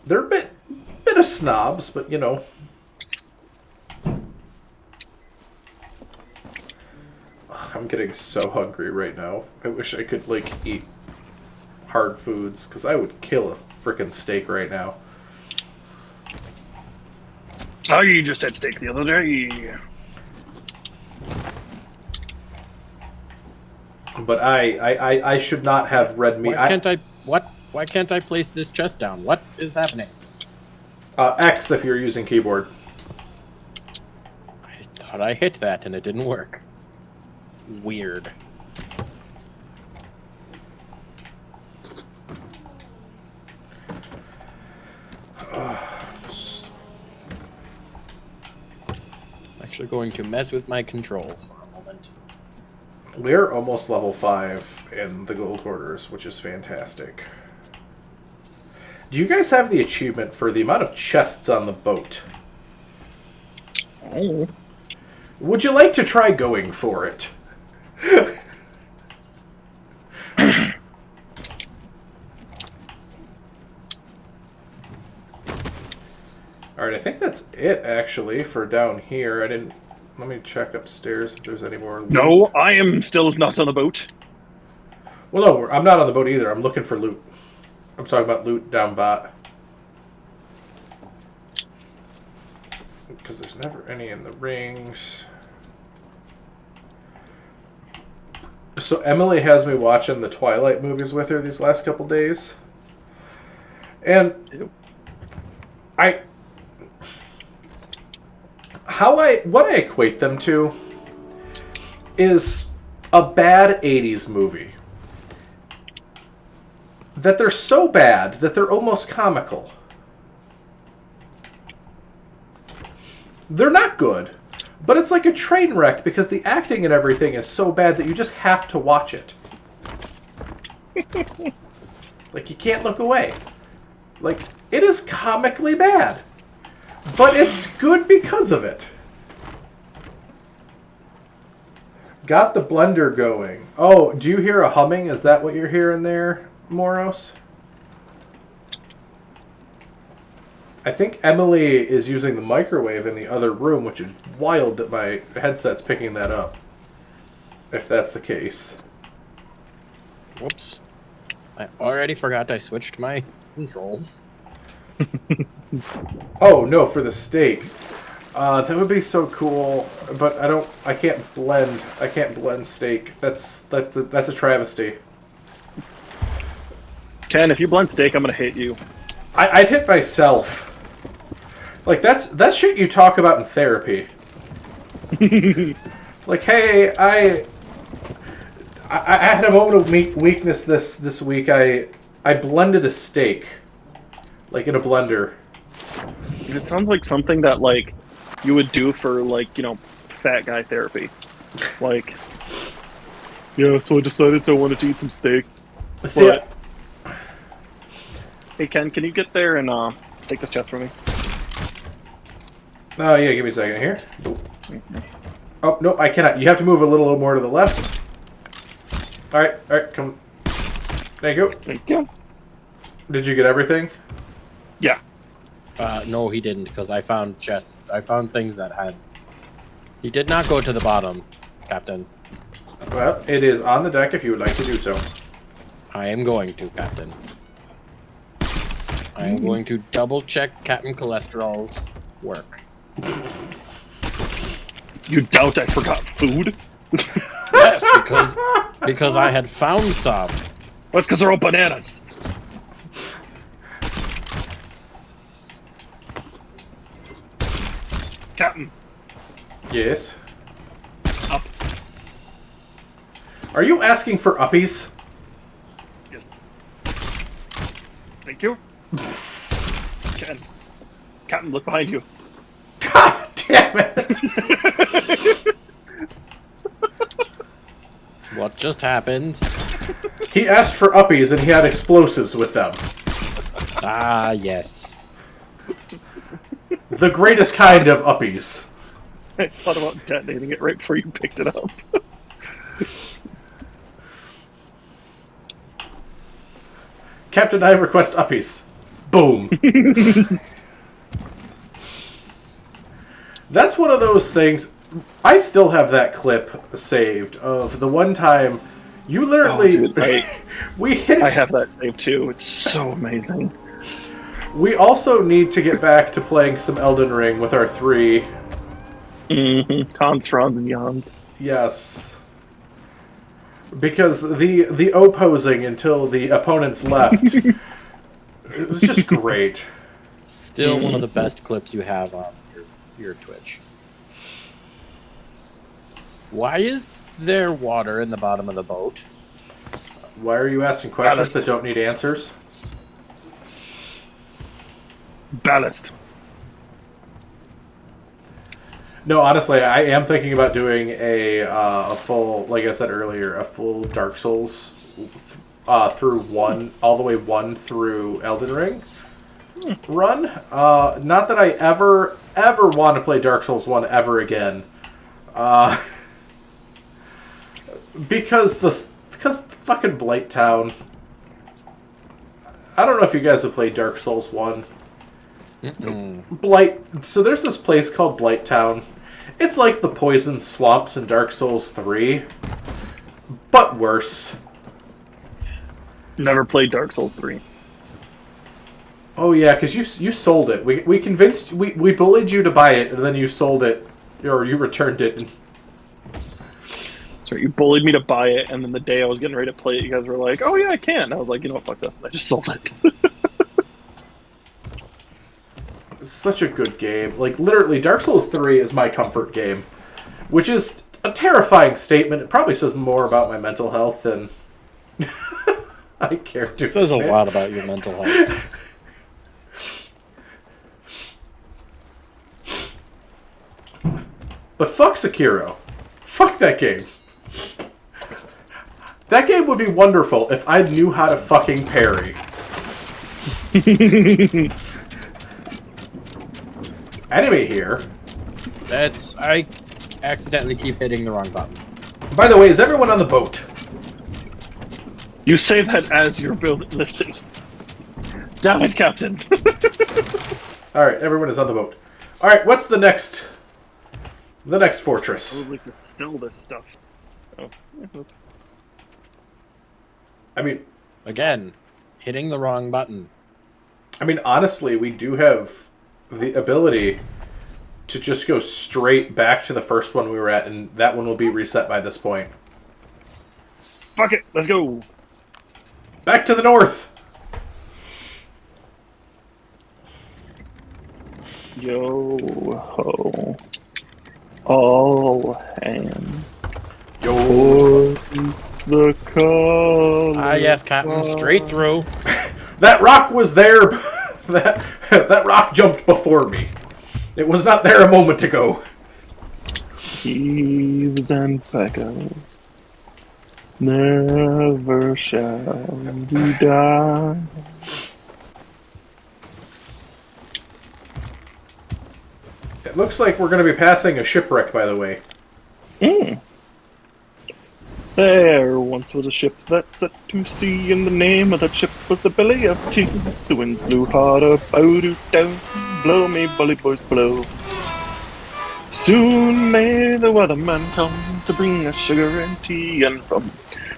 They're a bit of snobs, but you know. I'm getting so hungry right now. I wish I could, like, eat hard foods, because I would kill a frickin' steak right now. Oh, you just had steak the other day. But I should not have red meat. Why can't I? What? Why can't I place this chest down? What is happening? X if you're using keyboard. I thought I hit that and it didn't work. Weird. Actually going to mess with my controls for a moment. We're almost level 5 in the Gold Hoarders, which is fantastic. Do you guys have the achievement for the amount of chests on the boat? Oh. Would you like to try going for it? Alright, I think that's it, actually, for down here. I didn't... Let me check upstairs if there's any more loot. No, I am still not on the boat. Well, no, I'm not on the boat either. I'm looking for loot. I'm talking about loot down bot. Because there's never any in the rings. So Emily has me watching the Twilight movies with her these last couple days. And what I equate them to is a bad 80s movie. That they're so bad that they're almost comical. They're not good, but it's like a train wreck because the acting and everything is so bad that you just have to watch it. Like, you can't look away. Like, it is comically bad, but it's good because of it. Got the blender going. Oh, do you hear a humming? Is that what you're hearing there, Moros? I think Emily is using the microwave in the other room, which is wild that my headset's picking that up. If that's the case. Whoops. I already forgot I switched my controls. Oh no, for the steak. That would be so cool, but I can't blend steak. That's a travesty. Ken, if you blend steak, I'm gonna hit you. I'd hit myself. Like that's shit you talk about in therapy. Like, hey, I had a moment of weakness this week. I blended a steak, like in a blender. It sounds like something that like you would do for like, you know, fat guy therapy. Like, yeah, so I decided I wanted to eat some steak. See, But... Hey Ken, can you get there and take this chest from me? oh yeah, give me a second here. Oh no, I cannot. You have to move a little more to the left. All right, come. There you go. Thank you. Did you get everything? Yeah. No, he didn't, because I found chests. I found things that had... He did not go to the bottom, Captain. Well, it is on the deck if you would like to do so. I am going to, Captain. I am going to double-check Captain Cholesterol's work. You doubt I forgot food? Yes, because I had found some. That's because they're all bananas. Captain. Yes. Up. Are you asking for uppies? Yes. Thank you. Ken. Captain, look behind you. God damn it! What just happened? He asked for uppies and he had explosives with them. Ah, yes. The greatest kind of uppies. I thought about detonating it right before you picked it up. Captain, I request uppies. Boom. That's one of those things. I still have that clip saved of the one time you literally... Oh, dude, we hit it. I have that saved too. It's so amazing. We also need to get back to playing some Elden Ring with our three. Mm-hmm. Hans, Franz, and Jan. Yes. Because the opposing until the opponents left, it was just great. Still one of the best clips you have on your Twitch. Why is there water in the bottom of the boat? Why are you asking questions Ballast. that don't need answers? Ballast. No, honestly, I am thinking about doing a full, like I said earlier, a full Dark Souls through one, all the way one through Elden Ring run. Not that I ever want to play Dark Souls 1 ever again. Because fucking Blight Town. I don't know if you guys have played Dark Souls 1. Blight. So there's this place called Blight Town. It's like the poison swamps in Dark Souls 3, but worse. Never played Dark Souls 3. Oh yeah, because you sold it. We convinced we bullied you to buy it, and then you sold it, or you returned it. Sorry, you bullied me to buy it, and then the day I was getting ready to play it, you guys were like, "Oh yeah, I can." I was like, "You know what? Fuck this!" And I just sold it. It's such a good game. Like, literally, Dark Souls 3 is my comfort game. Which is a terrifying statement. It probably says more about my mental health than I care to. It says a lot about your mental health. But fuck Sekiro. Fuck that game. That game would be wonderful if I knew how to fucking parry. Enemy here. I accidentally keep hitting the wrong button. By the way, is everyone on the boat? You say that as you're lifting. Damn it, Captain. Alright, everyone is on the boat. Alright, what's the next fortress? I would like to sell this stuff. Oh. I mean, Again, hitting the wrong button. honestly, we do have the ability to just go straight back to the first one we were at, and that one will be reset by this point. Fuck it, let's go. Back to the north! Yo ho. All hands. Yo. The color. Ah, yes, Captain. Straight through. That rock was there. that rock jumped before me. It was not there a moment ago. Thieves and beggars never shall we die. It looks like we're going to be passing a shipwreck, by the way. There once was a ship that set to sea, and the name of that ship was the Belly of Tea. The winds blew hard about it down, blow me bully boys blow. Soon may the weatherman come to bring us sugar and tea and rum.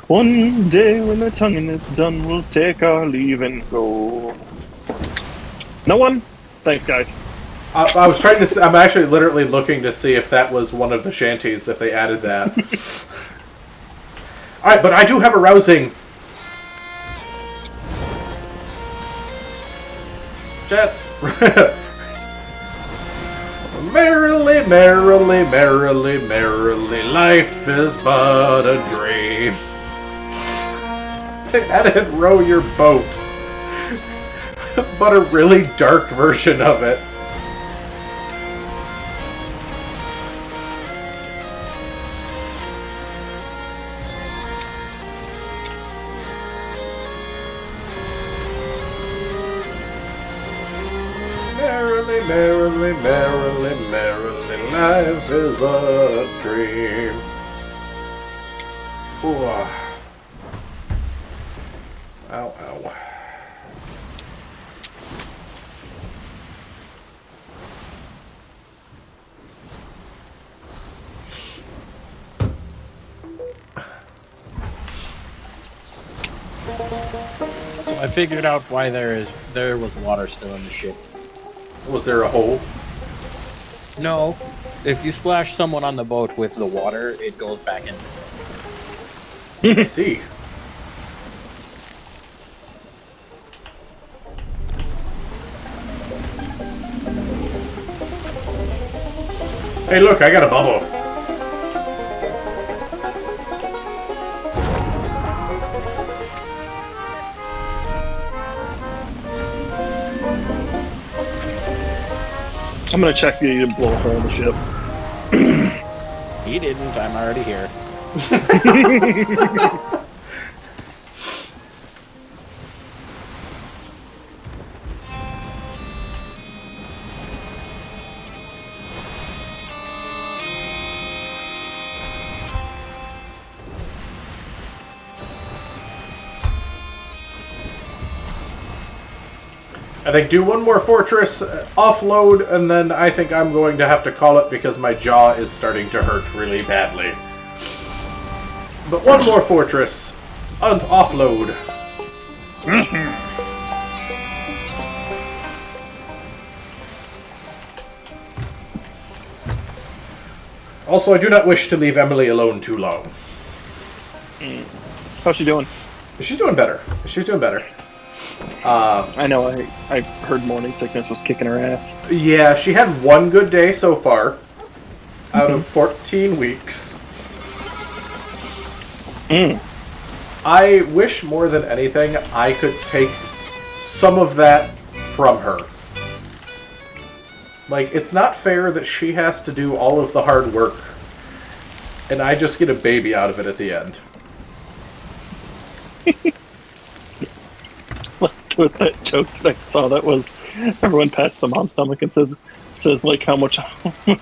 One day when the tonguing is done, we'll take our leave and go. No one? Thanks, guys. I was trying to... I'm actually literally looking to see if that was one of the shanties, if they added that. Alright, but I do have a rousing... Chat. Merrily, merrily, merrily, merrily, life is but a dream. They added row your boat. But a really dark version of it. Merrily, merrily, merrily, merrily, life is a dream. Ooh. Ow, ow. So I figured out why there was water still in the ship. Was there a hole? No, if you splash someone on the boat with the water, it goes back in. I see. Hey, look, I got a bubble. I'm gonna check the blow hole in the ship. He didn't. I'm already here. I think do one more fortress, offload, and then I think I'm going to have to call it because my jaw is starting to hurt really badly. But one more fortress, offload. Also, I do not wish to leave Emily alone too long. How's she doing? She's doing better. She's doing better. I know, I heard morning sickness was kicking her ass. Yeah, she had one good day so far out of 14 weeks. I wish more than anything I could take some of that from her. Like, it's not fair that she has to do all of the hard work and I just get a baby out of it at the end. Was that joke that I saw that was everyone pats the mom's stomach and says like how much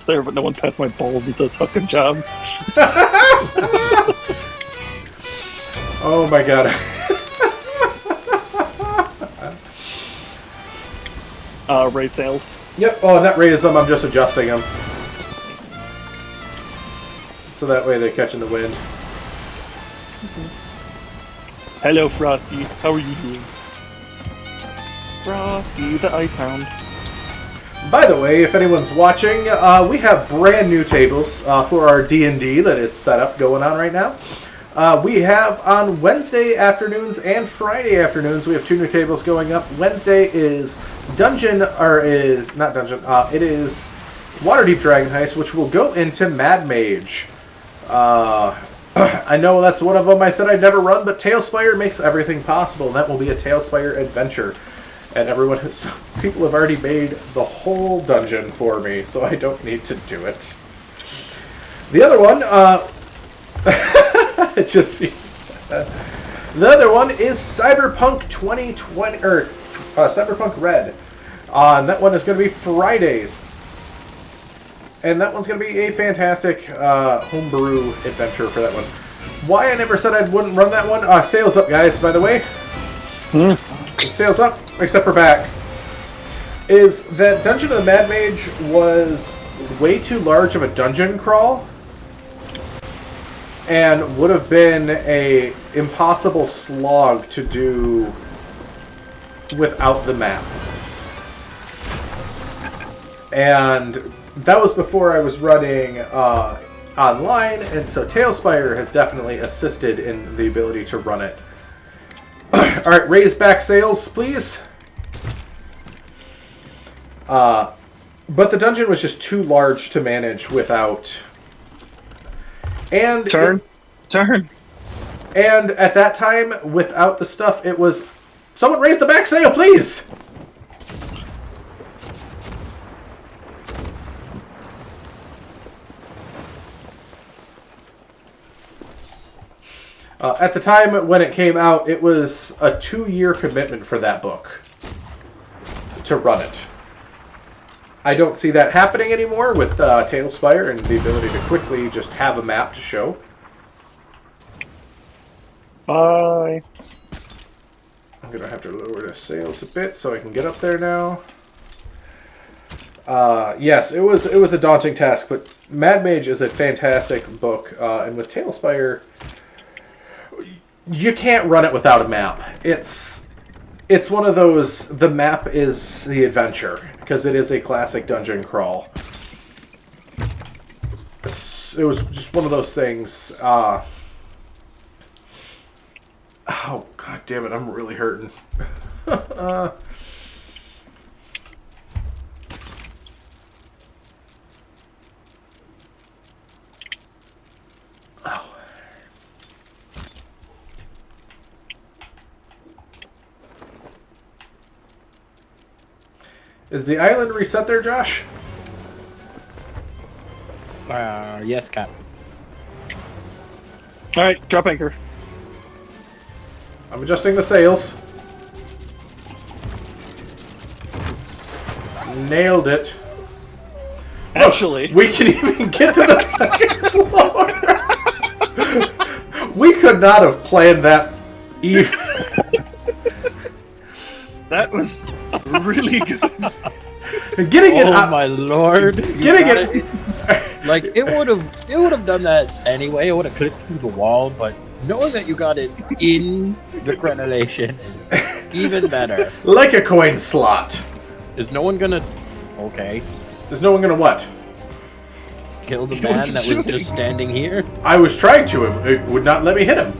there, but no one pats my balls and says "Huck good job." Oh my god. Raid sales. Yep. Oh, and that raises them. I'm just adjusting them. So that way they're catching the wind. Hello, Frosty. How are you doing? Frosty, the Ice Hound. By the way, if anyone's watching, we have brand new tables for our D&D that is set up going on right now. We have on Wednesday afternoons and Friday afternoons, we have 2 new tables going up. Wednesday is it is Waterdeep Dragon Heist, which will go into Mad Mage. I know that's one of them I said I'd never run, but Tailspire makes everything possible, and that will be a Tailspire adventure. And people have already made the whole dungeon for me, so I don't need to do it. The other one, the other one is Cyberpunk 2020, or Cyberpunk Red. And that one is going to be Fridays. And that one's going to be a fantastic homebrew adventure for that one. Why I never said I wouldn't run that one? Sales up, guys, by the way. Sales up, except for back. Is that Dungeon of the Mad Mage was way too large of a dungeon crawl. And would have been a impossible slog to do without the map. And that was before I was running online, and so Tailspire has definitely assisted in the ability to run it. Alright, raise back sales, please. But the dungeon was just too large to manage without... And Turn. And at that time, without the stuff, it was... Someone raise the back sale, please! At the time when it came out, it was a 2-year commitment for that book to run it. I don't see that happening anymore with Tailspire and the ability to quickly just have a map to show. Bye. I'm going to have to lower the sales a bit so I can get up there now. Yes, it was a daunting task, but Mad Mage is a fantastic book, and with Tailspire... You can't run it without a map. It's one of those, the map is the adventure, because it is a classic dungeon crawl. It was just one of those things. Oh, god damn it, I'm really hurting. Oh. Is the island reset there, Josh? Yes, Cap. Alright, drop anchor. I'm adjusting the sails. Nailed it. Actually... We can even get to the second floor! We could not have planned that even. That was really good. Getting it Oh out, my lord! getting it. Like it would have done that anyway. It would have clipped through the wall, but knowing that you got it in the crenellation is even better. Like a coin slot. Is no one gonna? Okay, Is no one gonna what? kill the He man wasn't that was shooting. just standing here? I was trying to. It would not let me hit him.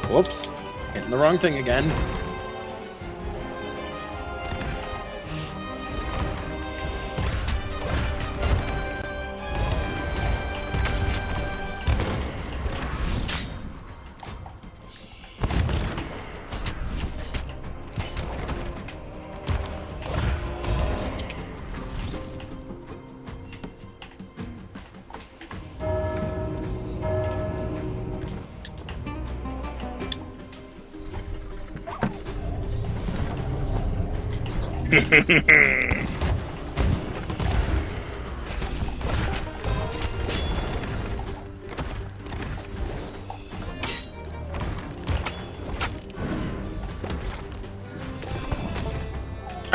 Whoops! Hitting the wrong thing again.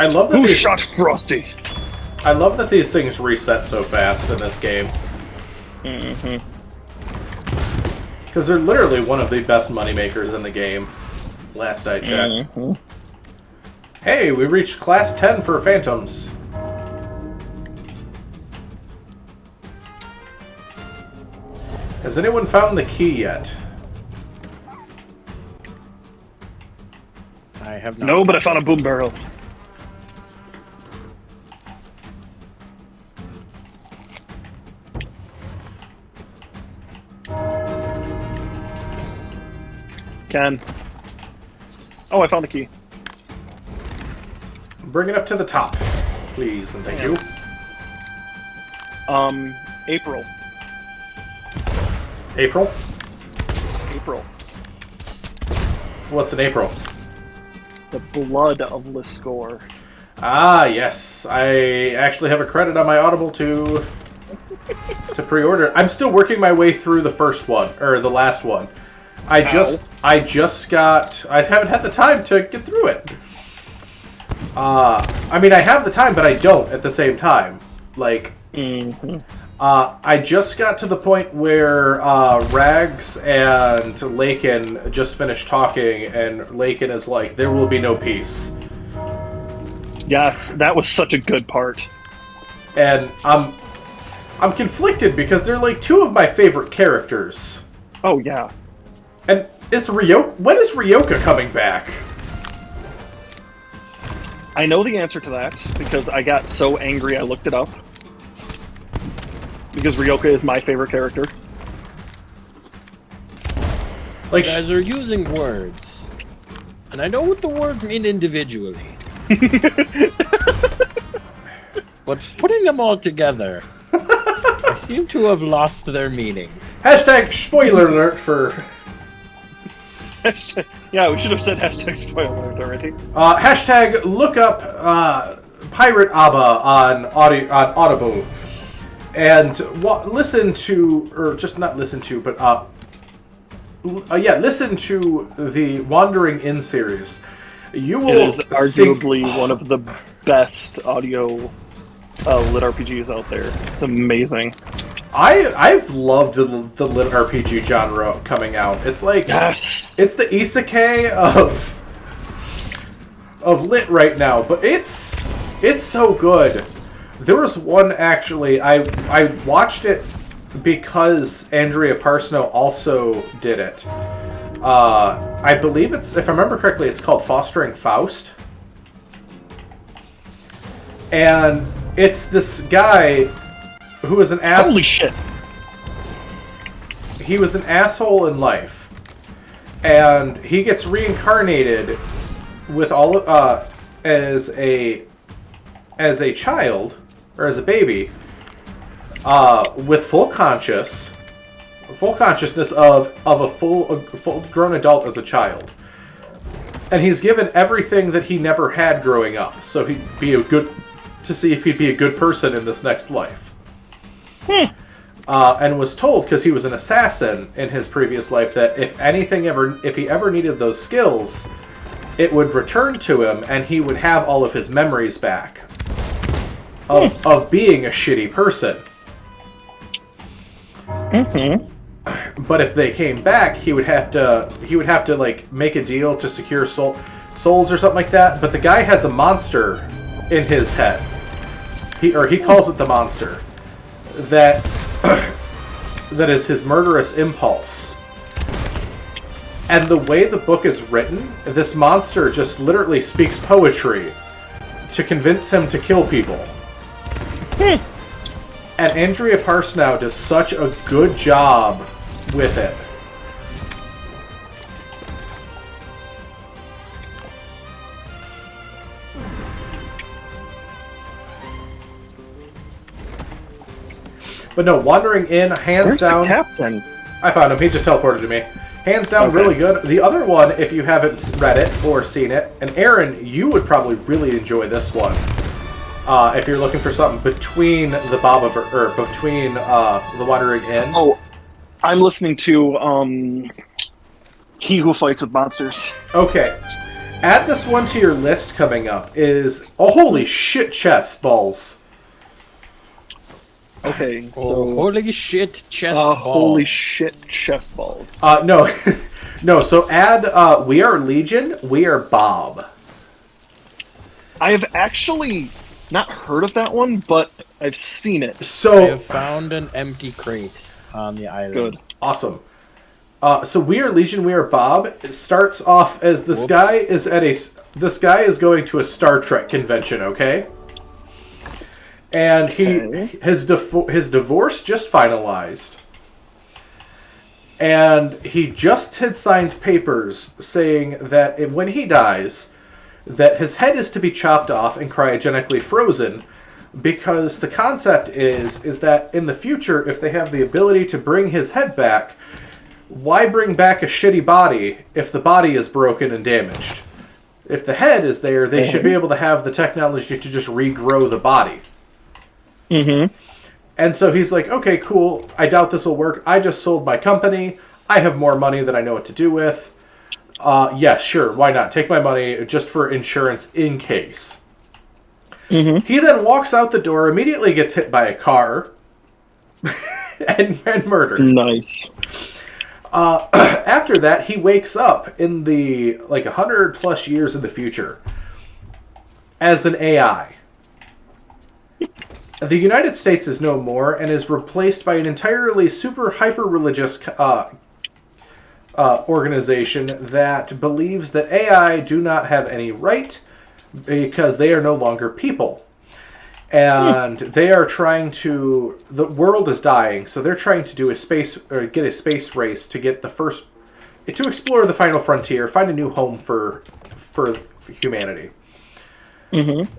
I love that Who these, shot Frosty? I love that these things reset so fast in this game. Mm-hmm. Because they're literally one of the best moneymakers in the game. Last I checked. Mm-hmm. Hey, we reached class 10 for Phantoms. Has anyone found the key yet? I have not. No, but I found a boom barrel. Ken. Oh, I found the key. Bring it up to the top, please, and thank you. April. April? April. What's in April? The blood of Liscore. Ah, yes. I actually have a credit on my Audible to pre-order. I'm still working my way through the first one, or the last one. I haven't had the time to get through it. I mean, I have the time, but I don't at the same time. Like, I just got to the point where Rags and Lakin just finished talking, and Lakin is like, "There will be no peace." Yes, that was such a good part. And I'm conflicted because they're like two of my favorite characters. Oh yeah. And when is Ryoka coming back? I know the answer to that because I got so angry I looked it up. Because Ryoka is my favorite character. Like, You guys are using words, and I know what the words mean individually. But putting them all together, I seem to have lost their meaning. hashtag spoiler alert for... Yeah, we should have said hashtag spoiler alert already. Hashtag look up Pirate Abba on Audible. And listen to, or just not listen to, but listen to the Wandering Inn series. You will It is arguably one of the best audio lit RPGs out there. It's amazing. I've loved the lit RPG genre coming out. It's like, Yes. it's the isekai of lit right now, but it's so good. There was one actually, I watched it because Andrea Parsnow also did it. I believe it's, if I remember correctly, it's called Fostering Faust. And it's this guy who is an asshole. Holy shit. He was an asshole in life. And he gets reincarnated with as a child, or as a baby, with full consciousness of a full grown adult as a child. And he's given everything that he never had growing up, so he'd be to see if he'd be a good person in this next life. And was told, because he was an assassin in his previous life, that if he ever needed those skills, it would return to him, and he would have all of his memories back of being a shitty person. But if they came back, he would have to like make a deal to secure souls or something like that. But the guy has a monster in his head. He calls it the monster. That is his murderous impulse. And the way the book is written, this monster just literally speaks poetry to convince him to kill people. And Andrea Parsnow does such a good job with it. But no, Wandering Inn, hands Where's down. the captain? I found him. He just teleported to me. Hands down, Okay. really good. The other one, if you haven't read it or seen it, and Aaron, you would probably really enjoy this one. If you're looking for something between the the Wandering Inn. Oh, I'm listening to He Who Fights with Monsters. Okay. Add this one to your list coming up. Is holy shit chest balls. Okay, so holy shit, chest ball. holy shit, chest balls. No, no. So add. We are Legion. We are Bob. I have actually not heard of that one, but I've seen it. I So have found an empty crate on the island. Good. awesome. So we are Legion. We are Bob. It starts off as this Whoops. guy is at a. This guy is going to a Star Trek convention. Okay. And his divorce just finalized. And he just had signed papers saying that when he dies, that his head is to be chopped off and cryogenically frozen, because the concept is that in the future, if they have the ability to bring his head back, why bring back a shitty body if the body is broken and damaged? If the head is there, they should be able to have the technology to just regrow the body. Mm-hmm. And so he's like, okay, cool. I doubt this will work. I just sold my company. I have more money than I know what to do with. Yeah, sure. Why not? Take my money just for insurance in case. Mm-hmm. He then walks out the door, immediately gets hit by a car, and murdered. Nice. After that, he wakes up in the 100 plus years in the future as an AI. The United States is no more and is replaced by an entirely super hyper religious organization that believes that AI do not have any right because they are no longer people. And they are trying to. The world is dying, so they're trying to do get a space race to get to explore the final frontier, find a new home for humanity. Mm-hmm.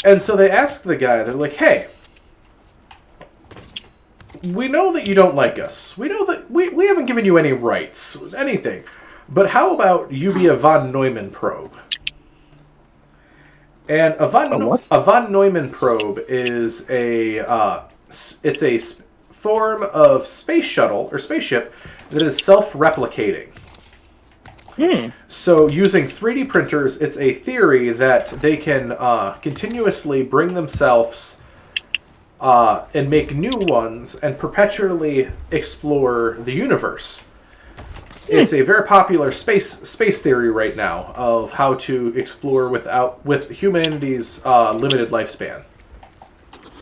And so they ask the guy, they're like, hey, we know that you don't like us. We know that we haven't given you any rights, anything. But how about you be a von Neumann probe? And a von Neumann probe is it's a form of space shuttle or spaceship that is self-replicating. So using 3D printers, it's a theory that they can continuously bring themselves and make new ones and perpetually explore the universe. It's a very popular space theory right now of how to explore with humanity's limited lifespan.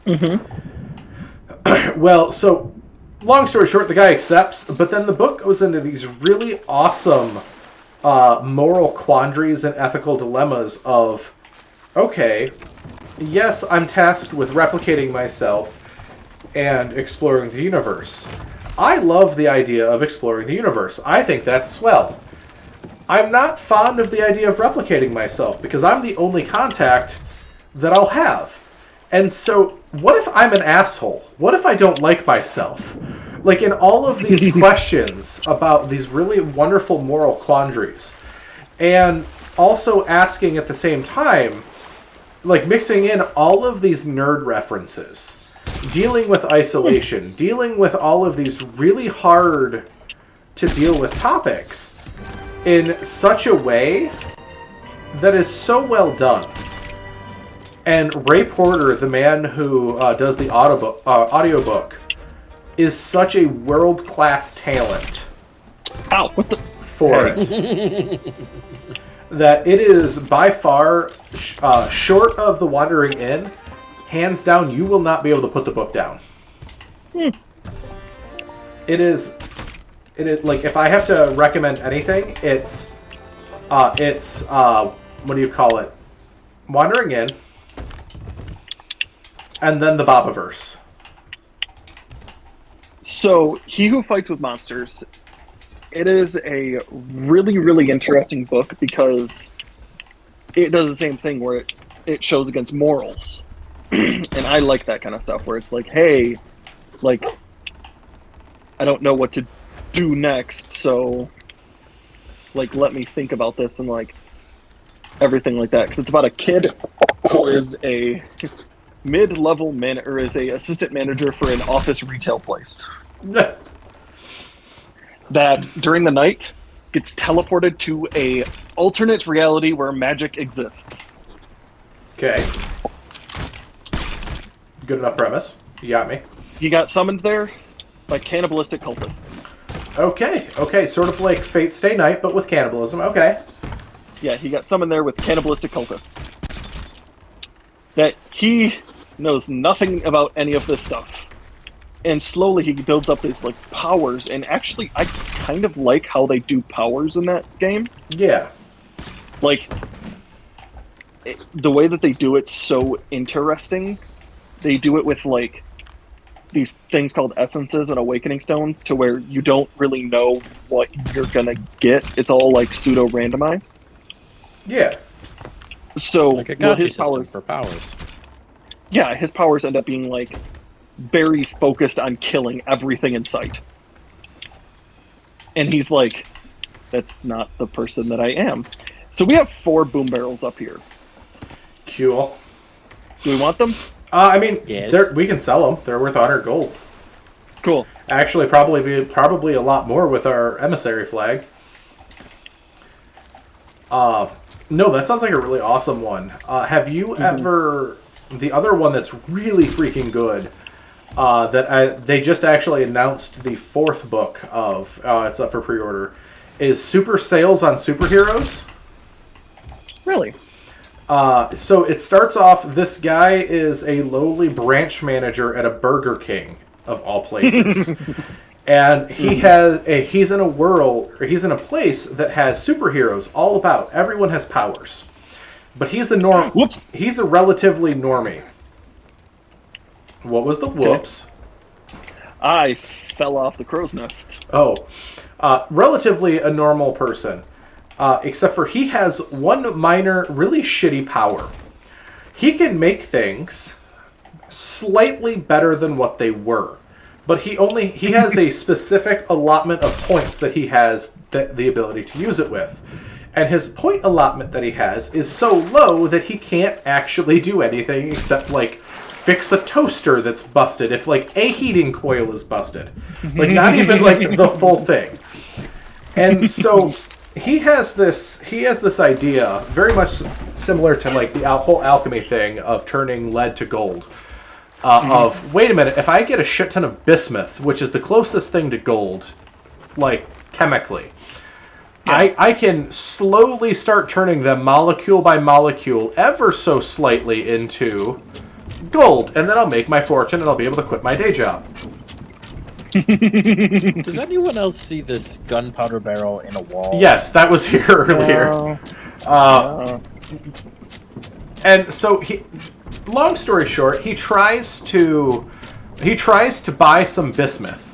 Mm-hmm. Well, so long story short, the guy accepts, but then the book goes into these really awesome moral quandaries and ethical dilemmas of, okay, yes, I'm tasked with replicating myself and exploring the universe. I love the idea of exploring the universe. I think that's swell. I'm not fond of the idea of replicating myself because I'm the only contact that I'll have. And so, what if I'm an asshole? What if I don't like myself? Like, in all of these questions about these really wonderful moral quandaries, and also asking at the same time, like mixing in all of these nerd references, dealing with isolation, dealing with all of these really hard to deal with topics in such a way that is so well done. And Ray Porter, the man who does the audiobook, is such a world-class talent. Ow, what the? For it. That it is by far, short of The Wandering Inn, hands down, you will not be able to put the book down. It is like, if I have to recommend anything, it's what do you call it? Wandering Inn, and then the Bobaverse. So, He Who Fights with Monsters, it is a really, really interesting book because it does the same thing where it shows against morals. And I like that kind of stuff where it's like, hey, like, I don't know what to do next, so, like, let me think about this and, like, everything like that. Because it's about a kid who is a mid-level or is a assistant manager for an office retail place. That during the night, gets teleported to a alternate reality where magic exists. Okay. Good enough premise. You got me. He got summoned there by cannibalistic cultists. Okay, sort of like Fate Stay Night, but with cannibalism. Okay. Yeah, he got summoned there with cannibalistic cultists. That he knows nothing about any of this stuff. And slowly he builds up his, like, powers, and actually, I kind of like how they do powers in that game. Yeah. Like, the way that they do it's so interesting. They do it with, like, these things called essences and awakening stones, to where you don't really know what you're gonna get. It's all, like, pseudo-randomized. Yeah. So, Like a well, gacha his system powers... for powers. Yeah, his powers end up being, like, very focused on killing everything in sight. And he's like, that's not the person that I am. So we have 4 boom barrels up here. Cool. Do we want them? I mean, Yes. we can sell them. They're worth 100 gold. Cool. Actually, probably a lot more with our emissary flag. No, that sounds like a really awesome one. Have you ever... The other one that's really freaking good, they just actually announced the 4th book of, it's up for pre-order, is Super Sales on Superheroes. Really? So it starts off, this guy is a lowly branch manager at a Burger King, of all places. And he's in a place that has superheroes all about. Everyone has powers. But he's a Whoops. He's a relatively normie. What was the whoops? I fell off the crow's nest. Oh. Relatively a normal person. Except for he has one minor, really shitty power. He can make things slightly better than what they were. But he has a specific allotment of points that he has the ability to use it with. And his point allotment that he has is so low that he can't actually do anything except, like, fix a toaster that's busted if, like, a heating coil is busted. Like, not even, like, the full thing. And so he has this idea, very much similar to, like, the whole alchemy thing of turning lead to gold. Of, wait a minute, if I get a shit ton of bismuth, which is the closest thing to gold, like, chemically... Yeah. I can slowly start turning them molecule by molecule ever so slightly into gold, and then I'll make my fortune and I'll be able to quit my day job. Does anyone else see this gunpowder barrel in a wall? Yes, that was here earlier. And so, long story short, he tries to buy some bismuth.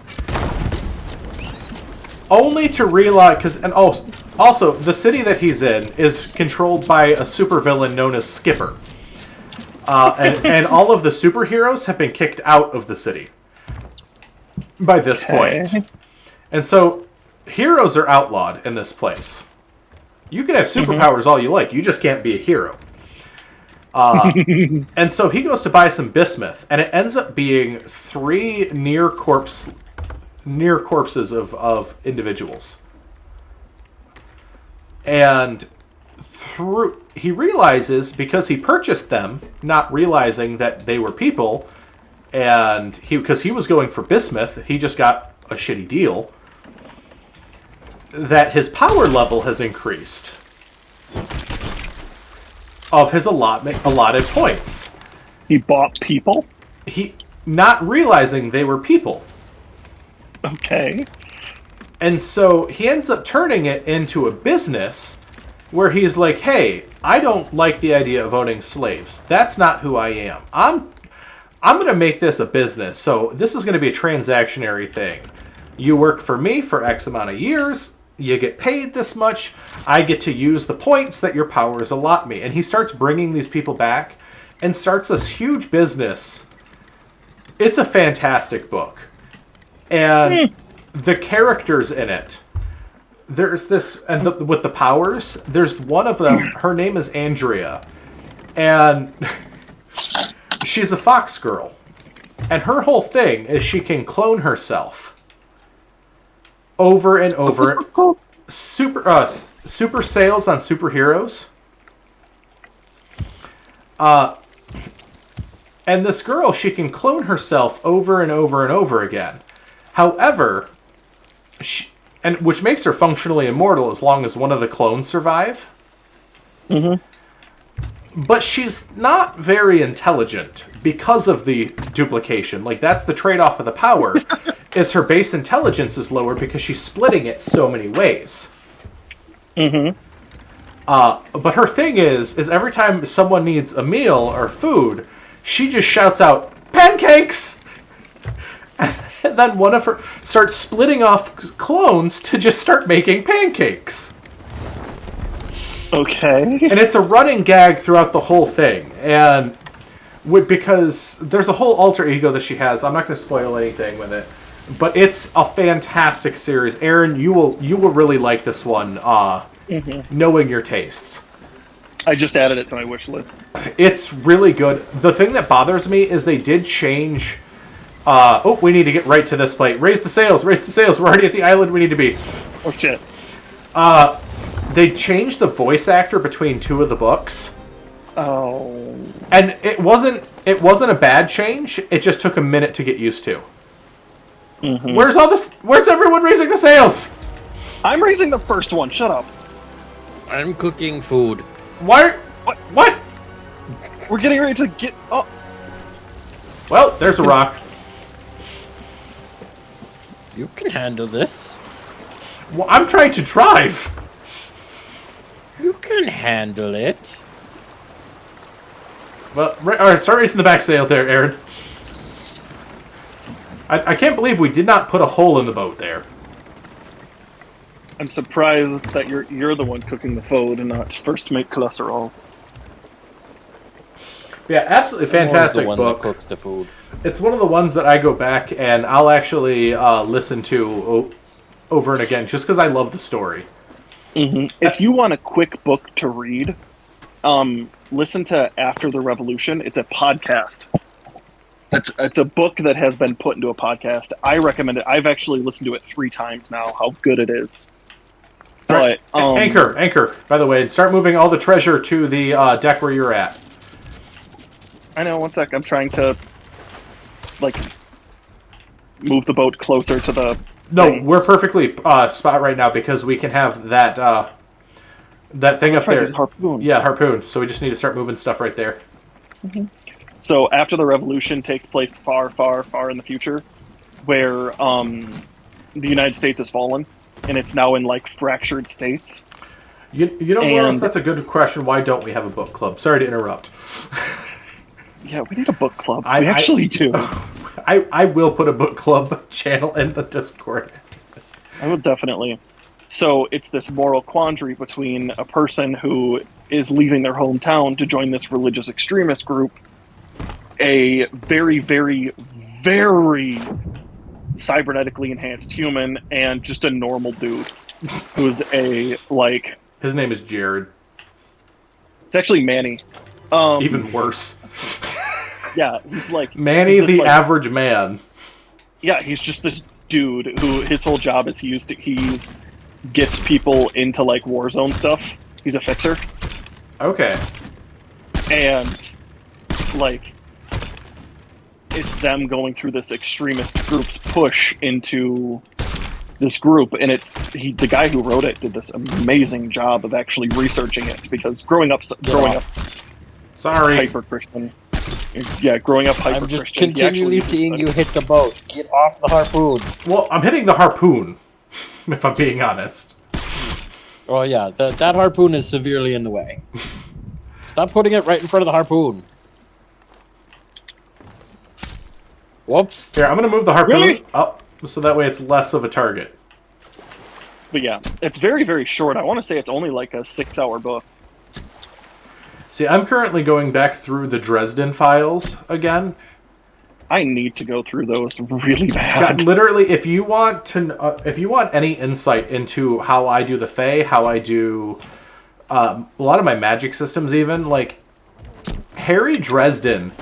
Only to realize, also, the city that he's in is controlled by a supervillain known as Skipper. And all of the superheroes have been kicked out of the city by this point. And so, heroes are outlawed in this place. You can have superpowers all you like, you just can't be a hero. And so he goes to buy some bismuth, and it ends up being 3 near corpses of individuals. And he realizes, because he purchased them, not realizing that they were people, and because he was going for bismuth, he just got a shitty deal, that his power level has increased of his allotted points. He bought people? He, not realizing they were people. Okay. And so he ends up turning it into a business where he's like, hey, I don't like the idea of owning slaves. That's not who I am. I'm going to make this a business. So this is going to be a transactionary thing. You work for me for X amount of years. You get paid this much. I get to use the points that your powers allot me. And he starts bringing these people back and starts this huge business. It's a fantastic book. And the characters in it, there's this, and with the powers, there's one of them, her name is Andrea, and she's a fox girl. And her whole thing is she can clone herself over and over. super sales on superheroes. And this girl, she can clone herself over and over and over again. However, which makes her functionally immortal as long as one of the clones survive. Mm-hmm. But she's not very intelligent because of the duplication. Like, that's the trade-off of the power, is her base intelligence is lower because she's splitting it so many ways. Mm-hmm. But her thing is every time someone needs a meal or food, she just shouts out, "Pancakes!" And then one of her starts splitting off clones to just start making pancakes. Okay. And it's a running gag throughout the whole thing. And because there's a whole alter ego that she has. I'm not going to spoil anything with it. But it's a fantastic series. Aaron, you will really like this one, knowing your tastes. I just added it to my wish list. It's really good. The thing that bothers me is they did change... we need to get right to this plate. Raise the sails, raise the sails. We're already at the island we need to be. Oh, shit. They changed the voice actor between two of the books. Oh. And it wasn't a bad change. It just took a minute to get used to. Mm-hmm. Where's everyone raising the sails? I'm raising the first one. Shut up. I'm cooking food. Why? What? We're getting ready to get... Oh. Well, there's a rock. You can handle this. Well, I'm trying to drive. You can handle it. Well, alright, start raising the back sail there, Aaron. I can't believe we did not put a hole in the boat there. I'm surprised that you're the one cooking the food and not First Mate Cholesterol. Yeah, absolutely fantastic the one book. That cooks the food. It's one of the ones that I go back and I'll actually listen to over and again just because I love the story. Mm-hmm. If you want a quick book to read, listen to After the Revolution. It's a podcast. It's a book that has been put into a podcast. I recommend it. I've actually listened to it 3 times now. How good it is! Right. But Anchor. By the way, and start moving all the treasure to the deck where you're at. I know. One sec. I'm trying to move the boat closer to the. No, thing. we're perfectly spot right now because we can have that thing up there. Harpoon. Yeah, harpoon. So we just need to start moving stuff right there. Mm-hmm. So After the Revolution takes place far, far, far in the future, where the United States has fallen, and it's now in fractured states. You know, Lawrence, that's a good question. Why don't we have a book club? Sorry to interrupt. Yeah, we need a book club. We actually do. I will put a book club channel in the Discord. I will definitely. So it's this moral quandary between a person who is leaving their hometown to join this religious extremist group, a very, very, very cybernetically enhanced human, and just a normal dude who's His name is Jared. It's actually Manny. Even worse. Yeah, he's Manny the average man. Yeah, he's just this dude who his whole job is he gets people into Warzone stuff. He's a fixer. Okay. And it's them going through this extremist group's push into this group, and the guy who wrote it did this amazing job of actually researching it because growing up hyper Christian. Yeah, growing up hyper Christian. I'm just continually seeing you hit the boat. Get off the harpoon. Well, I'm hitting the harpoon, if I'm being honest. Oh yeah, that harpoon is severely in the way. Stop putting it right in front of the harpoon. Whoops. Here, I'm going to move the harpoon Really? up so that way it's less of a target. But yeah, it's very, very short. I want to say it's only a 6-hour book. See, I'm currently going back through the Dresden files again. I need to go through those really bad. God, literally, if you want any insight into how I do the Fae, how I do a lot of my magic systems, even Harry Dresden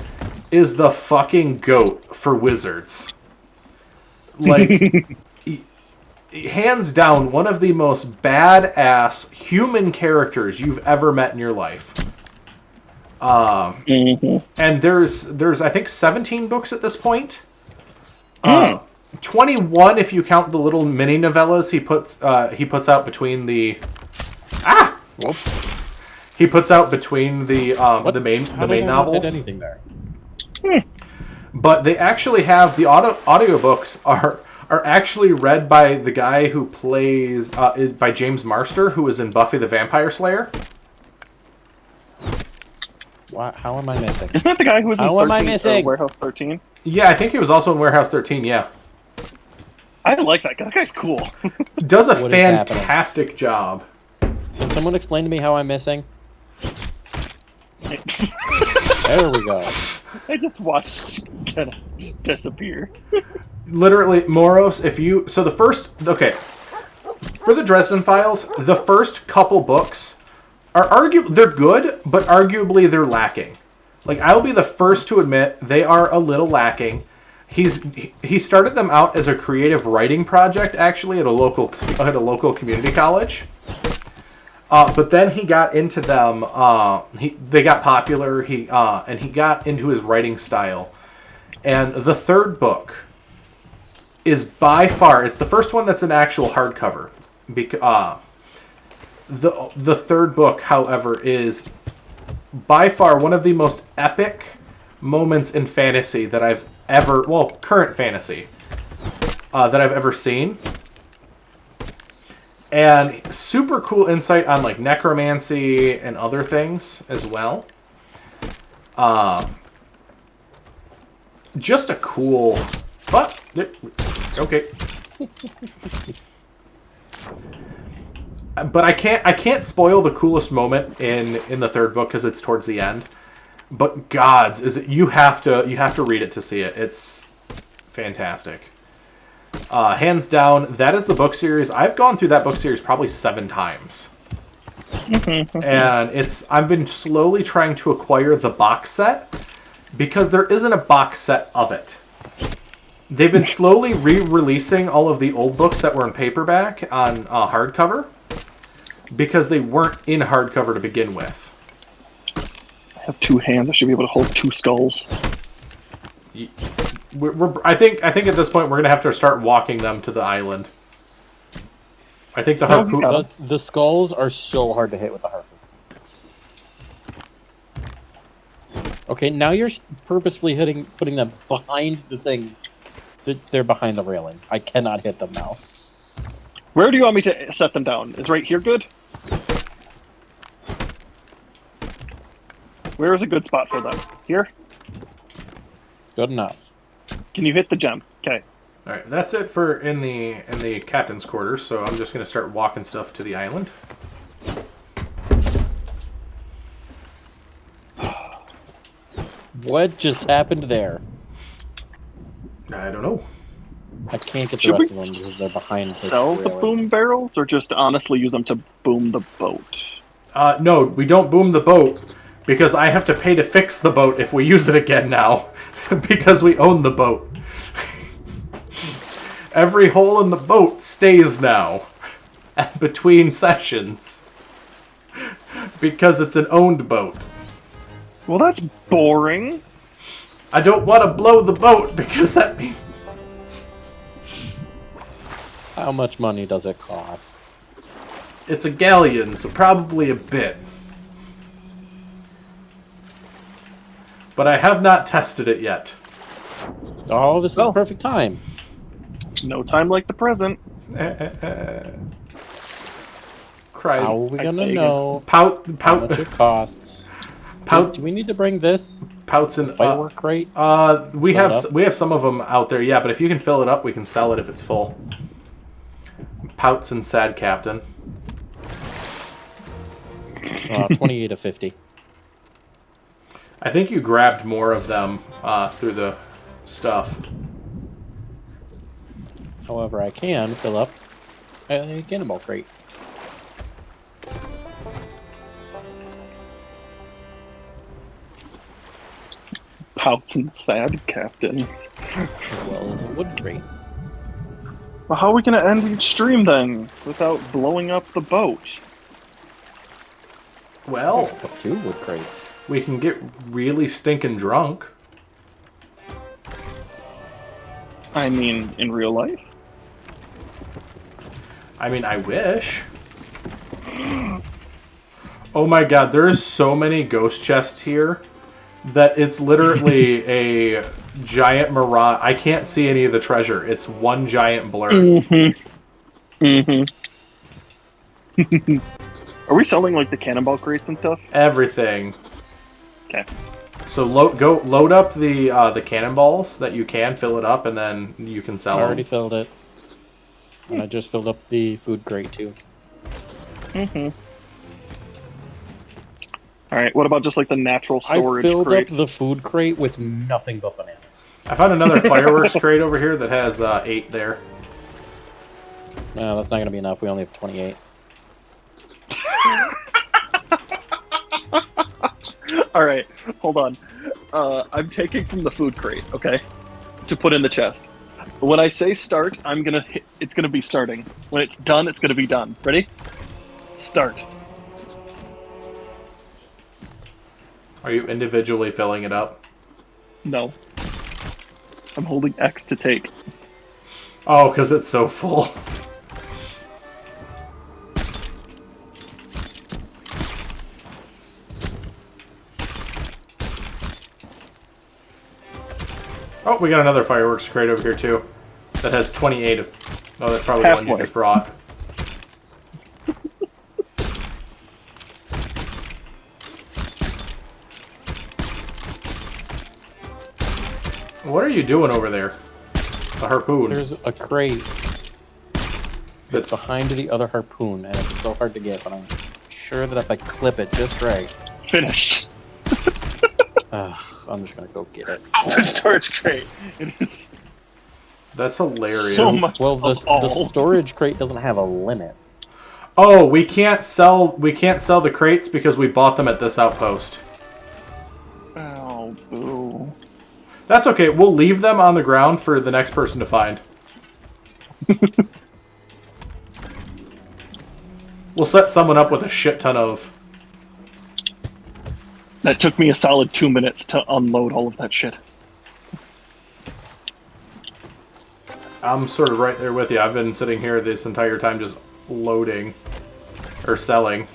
is the fucking goat for wizards. hands down, one of the most badass human characters you've ever met in your life. And there's I think 17 books at this point. 21 if you count the little mini novellas he puts out between the Whoops. he puts out between the main novels. Anything there? But they actually have the audiobooks are actually read by the guy who plays is by James Marster, who was in Buffy the Vampire Slayer. How am I missing? Isn't that the guy who was in How am I missing? Warehouse 13? Yeah, I think he was also in Warehouse 13. Yeah, I like that guy. That guy's cool. does a What is happening? fantastic job. Can someone explain to me how I'm missing? There we go. I just watched Kenna just disappear. Literally, Moros. So the first for the Dresden Files, the first couple books are they're good, but arguably they're lacking. Like, I'll be the first to admit they are a little lacking. He started them out as a creative writing project, actually, at a local community college. But then he got into them. They got popular. And he got into his writing style. And the third book is by far, it's the first one that's an actual hardcover. The third book, however, is by far one of the most epic moments in fantasy that I've ever, current fantasy, that I've ever seen. And super cool insight on, like, necromancy and other things as well. Just a cool... But, okay. But I can't spoil the coolest moment in the third book because it's towards the end. But gods, you have to read it to see it. It's fantastic. Hands down, that is the book series. I've gone through that book series probably 7 times. And I've been slowly trying to acquire the box set because there isn't a box set of it. They've been slowly re-releasing all of the old books that were in paperback on hardcover because they weren't in hardcover to begin with. I have 2 hands. I should be able to hold 2 skulls. I think at this point we're gonna have to start walking them to the island. I think the skulls are so hard to hit with the harpoon. Okay, now you're purposefully putting them behind the thing. They're behind the railing. I cannot hit them now. Where do you want me to set them down? Is right here good? Where is a good spot for them? Here? Good enough. Can you hit the gem? Okay. All right, that's it for in the captain's quarters. So I'm just gonna start walking stuff to the island. What just happened there? I don't know. I can't get the Should we rest of them because they're behind the sell the railing. boom barrels, or just honestly use them to boom the boat? No, we don't boom the boat because I have to pay to fix the boat if we use it again now because we own the boat. Every hole in the boat stays now between sessions because it's an owned boat. Well, that's boring. I don't want to blow the boat because that means... How much money does it cost? It's a galleon, so probably a bit. But I have not tested it yet. Oh, this is the perfect time. No time like the present. Cries. How are we gonna know how much it costs? Do we need to bring this pouts and firework crate? we have some of them out there, yeah. But if you can fill it up, we can sell it if it's full. Pouts and sad captain. 28 of 50. I think you grabbed more of them through the stuff. However, I can fill up a cannonball crate. Pouts and sad captain. As well as a wood crate. Well, how are we going to end each stream then without blowing up the boat? Well, Two wood crates. we can get really stinking drunk. I mean, in real life? I mean, I wish. Oh my god, there is so many ghost chests here that it's literally a giant mirage. I can't see any of the treasure. It's one giant blur. Mm-hmm. Mm-hmm. Are we selling, like, the cannonball crates and stuff? Everything. Okay. So load up the cannonballs that you can, fill it up, and then you can sell I them. already filled it. And I just filled up the food crate, too. Mm-hmm. Alright, what about just, like, the natural I storage filled crate? up the food crate with nothing but bananas. I found another fireworks crate over here that has 8 there. No, that's not going to be enough. We only have 28. Alright, hold on. I'm taking from the food crate, okay? To put in the chest. When I say start, it's gonna be starting. When it's done, it's gonna be done. Ready? Start. Are you individually filling it up? No. I'm holding X to take. Oh, because it's so full. Oh, we got another fireworks crate over here, too. That has 28 of... Oh, that's probably the one you Halfway. just brought. What are you doing over there? A harpoon. There's a crate That's behind the other harpoon, and it's so hard to get, but I'm sure that if I clip it just right... Finished. I'm just gonna go get it. The storage crate. It is That's hilarious. so much. Well, the all. storage crate doesn't have a limit. Oh, we can't sell the crates because we bought them at this outpost. Oh, boo. That's okay. We'll leave them on the ground for the next person to find. We'll set someone up with a shit ton of... That took me a solid 2 minutes to unload all of that shit. I'm sort of right there with you. I've been sitting here this entire time just loading or selling.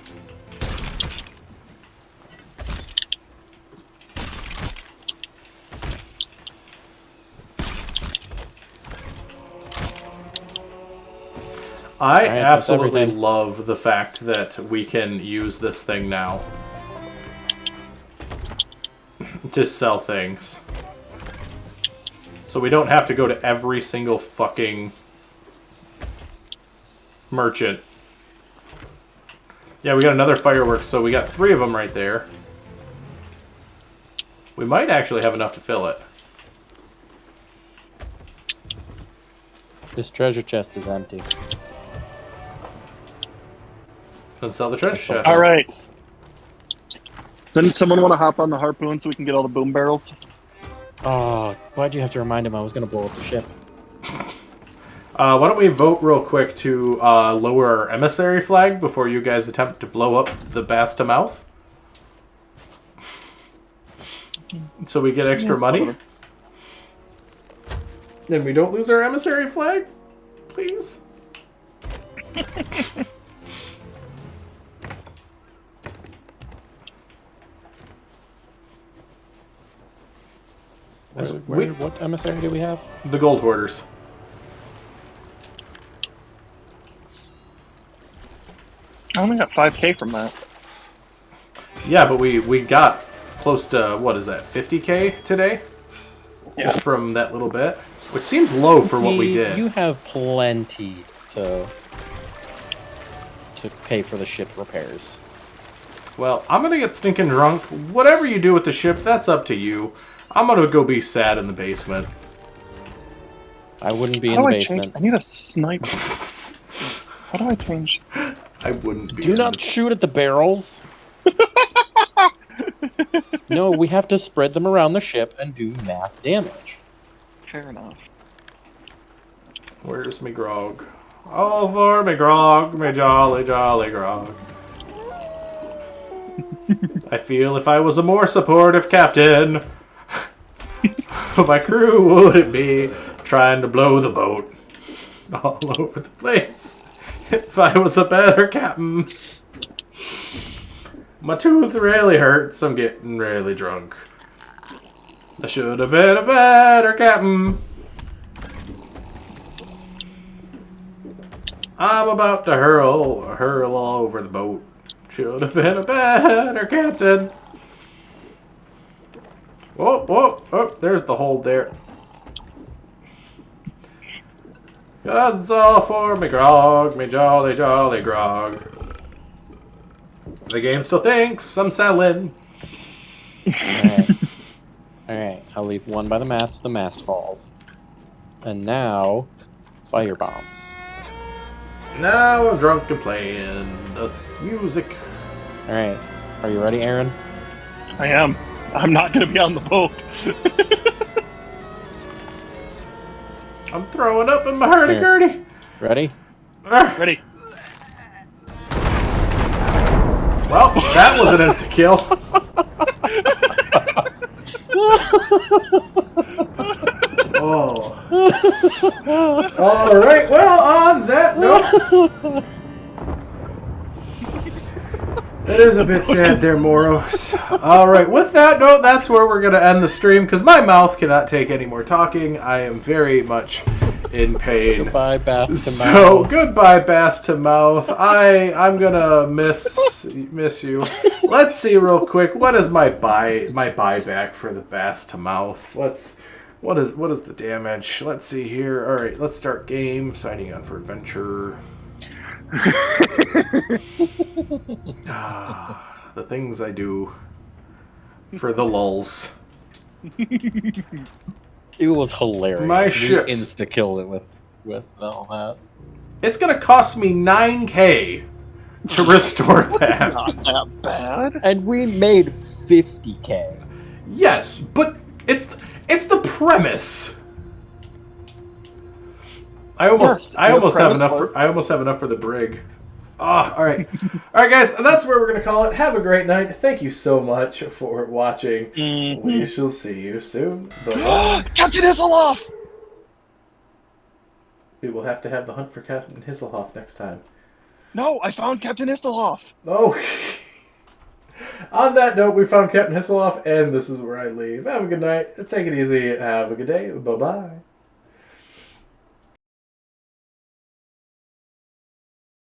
I Alright, that's absolutely everything. love the fact that we can use this thing now to sell things. So we don't have to go to every single fucking merchant. Yeah, we got another fireworks, so we got 3 of them right there. We might actually have enough to fill it. This treasure chest is empty. Then sell the treasure chest. All right. Doesn't someone want to hop on the harpoon so we can get all the boom barrels? Oh, why'd you have to remind him I was gonna blow up the ship? Why don't we vote real quick to lower our emissary flag before you guys attempt to blow up the Basta mouth? So we get extra money? And we don't lose our emissary flag? Please? What emissary do we have? The gold hoarders. I only got 5k from that. Yeah, but we got close to, what is that, 50k today? Yeah. Just from that little bit. Which seems low for what we See, did. You have plenty to pay for the ship repairs. Well, I'm gonna get stinking drunk. Whatever you do with the ship, that's up to you. I'm gonna go be sad in the basement. I wouldn't be How in the do I change? basement. I need a sniper. How do I change? I wouldn't be. Do not shoot at the barrels. No, we have to spread them around the ship and do mass damage. Fair enough. Where's me grog? All for me grog, me jolly, jolly grog. I feel if I was a more supportive captain, my crew wouldn't be trying to blow the boat all over the place. If I was a better captain. My tooth really hurts. I'm getting really drunk. I should have been a better captain. I'm about to hurl all over the boat. Should have been a better captain. Whoa, whoa, oh, there's the hold there. 'Cause it's all for me grog, me jolly, jolly grog. The game still thinks I'm selling. Alright, I'll leave one by the mast. The mast falls. And now, fire bombs. Now I'm drunk and playing the music. Alright, are you ready, Aaron? I am. I'm not going to be on the boat. I'm throwing up in my hurdy-gurdy. Ready? Ready. Well, that was an insta-kill. Oh. Alright, well, on that note... It is a bit sad there, Moros. Alright, with that note, that's where we're going to end the stream, because my mouth cannot take any more talking. I am very much in pain. Goodbye, Bass to So, Mouth. goodbye, Bass to Mouth. I'm going to miss you. Let's see real quick. What is my buyback for the Bass to Mouth? What is the damage? Let's see here. Alright, let's start game. Signing on for adventure. The things I do for the lulls. It was hilarious. My We ships. insta-killed it with all that. It's gonna cost me $9,000 to restore that. Not that bad. And we made 50K. Yes, but it's the premise. I almost have enough for the brig. Oh, all right, guys. That's where we're gonna call it. Have a great night. Thank you so much for watching. Mm-hmm. We shall see you soon. Bye. Captain Isseloff! We will have to have the hunt for Captain Hisselhoff next time. No, I found Captain Isseloff. Oh. On that note, we found Captain Hisselhoff, and this is where I leave. Have a good night. Take it easy. Have a good day. Bye-bye.